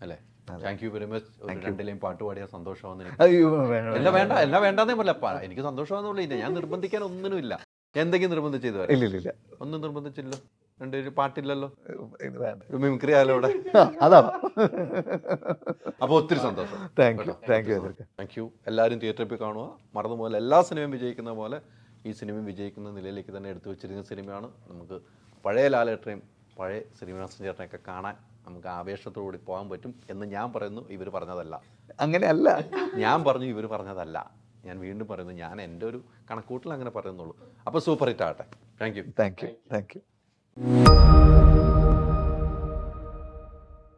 Speaker 2: അല്ലേ? Thank you very much. 2 പാട്ട് പാടിയ സന്തോഷമാവുന്ന എല്ലാം വേണ്ടാന്നേ പറയില്ല, എനിക്ക് സന്തോഷമാവുന്നില്ല. ഞാൻ നിർബന്ധിക്കാൻ ഒന്നിനുമില്ല. എന്തെങ്കിലും നിർബന്ധിച്ചത്
Speaker 1: ഇല്ല,
Speaker 2: ഒന്നും നിർബന്ധിച്ചില്ലല്ലോ. 2 പാട്ടില്ലല്ലോ, മിമിക്രി ആയാലും ഇവിടെ.
Speaker 1: അതാ.
Speaker 2: അപ്പോൾ ഒത്തിരി സന്തോഷം. Thank you. എല്ലാവരും തിയേറ്ററിൽ പോയി കാണുക. മറന്നുപോലെ എല്ലാ സിനിമയും വിജയിക്കുന്ന പോലെ ഈ സിനിമയും വിജയിക്കുന്ന നിലയിലേക്ക് തന്നെ എടുത്തു വെച്ചിരിക്കുന്ന സിനിമയാണ്. നമുക്ക് പഴയ ലാലേട്ടനെയും പഴയ ശ്രീനിവാസൻ ചേട്ടനെയൊക്കെ കാണാൻ നമുക്ക് ആവേശത്തോടുകൂടി പോകാൻ പറ്റും എന്ന് ഞാൻ പറയുന്നു. ഇവർ പറഞ്ഞതല്ല,
Speaker 1: അങ്ങനെയല്ല
Speaker 2: ഞാൻ പറഞ്ഞു, ഇവർ പറഞ്ഞതല്ല. ഞാൻ വീണ്ടും പറയുന്നു, ഞാൻ എൻ്റെ ഒരു കണക്കൂട്ടിൽ അങ്ങനെ പറയുന്നുള്ളൂ. അപ്പോൾ സൂപ്പർ ഹിറ്റ് ആകട്ടെ. Thank you.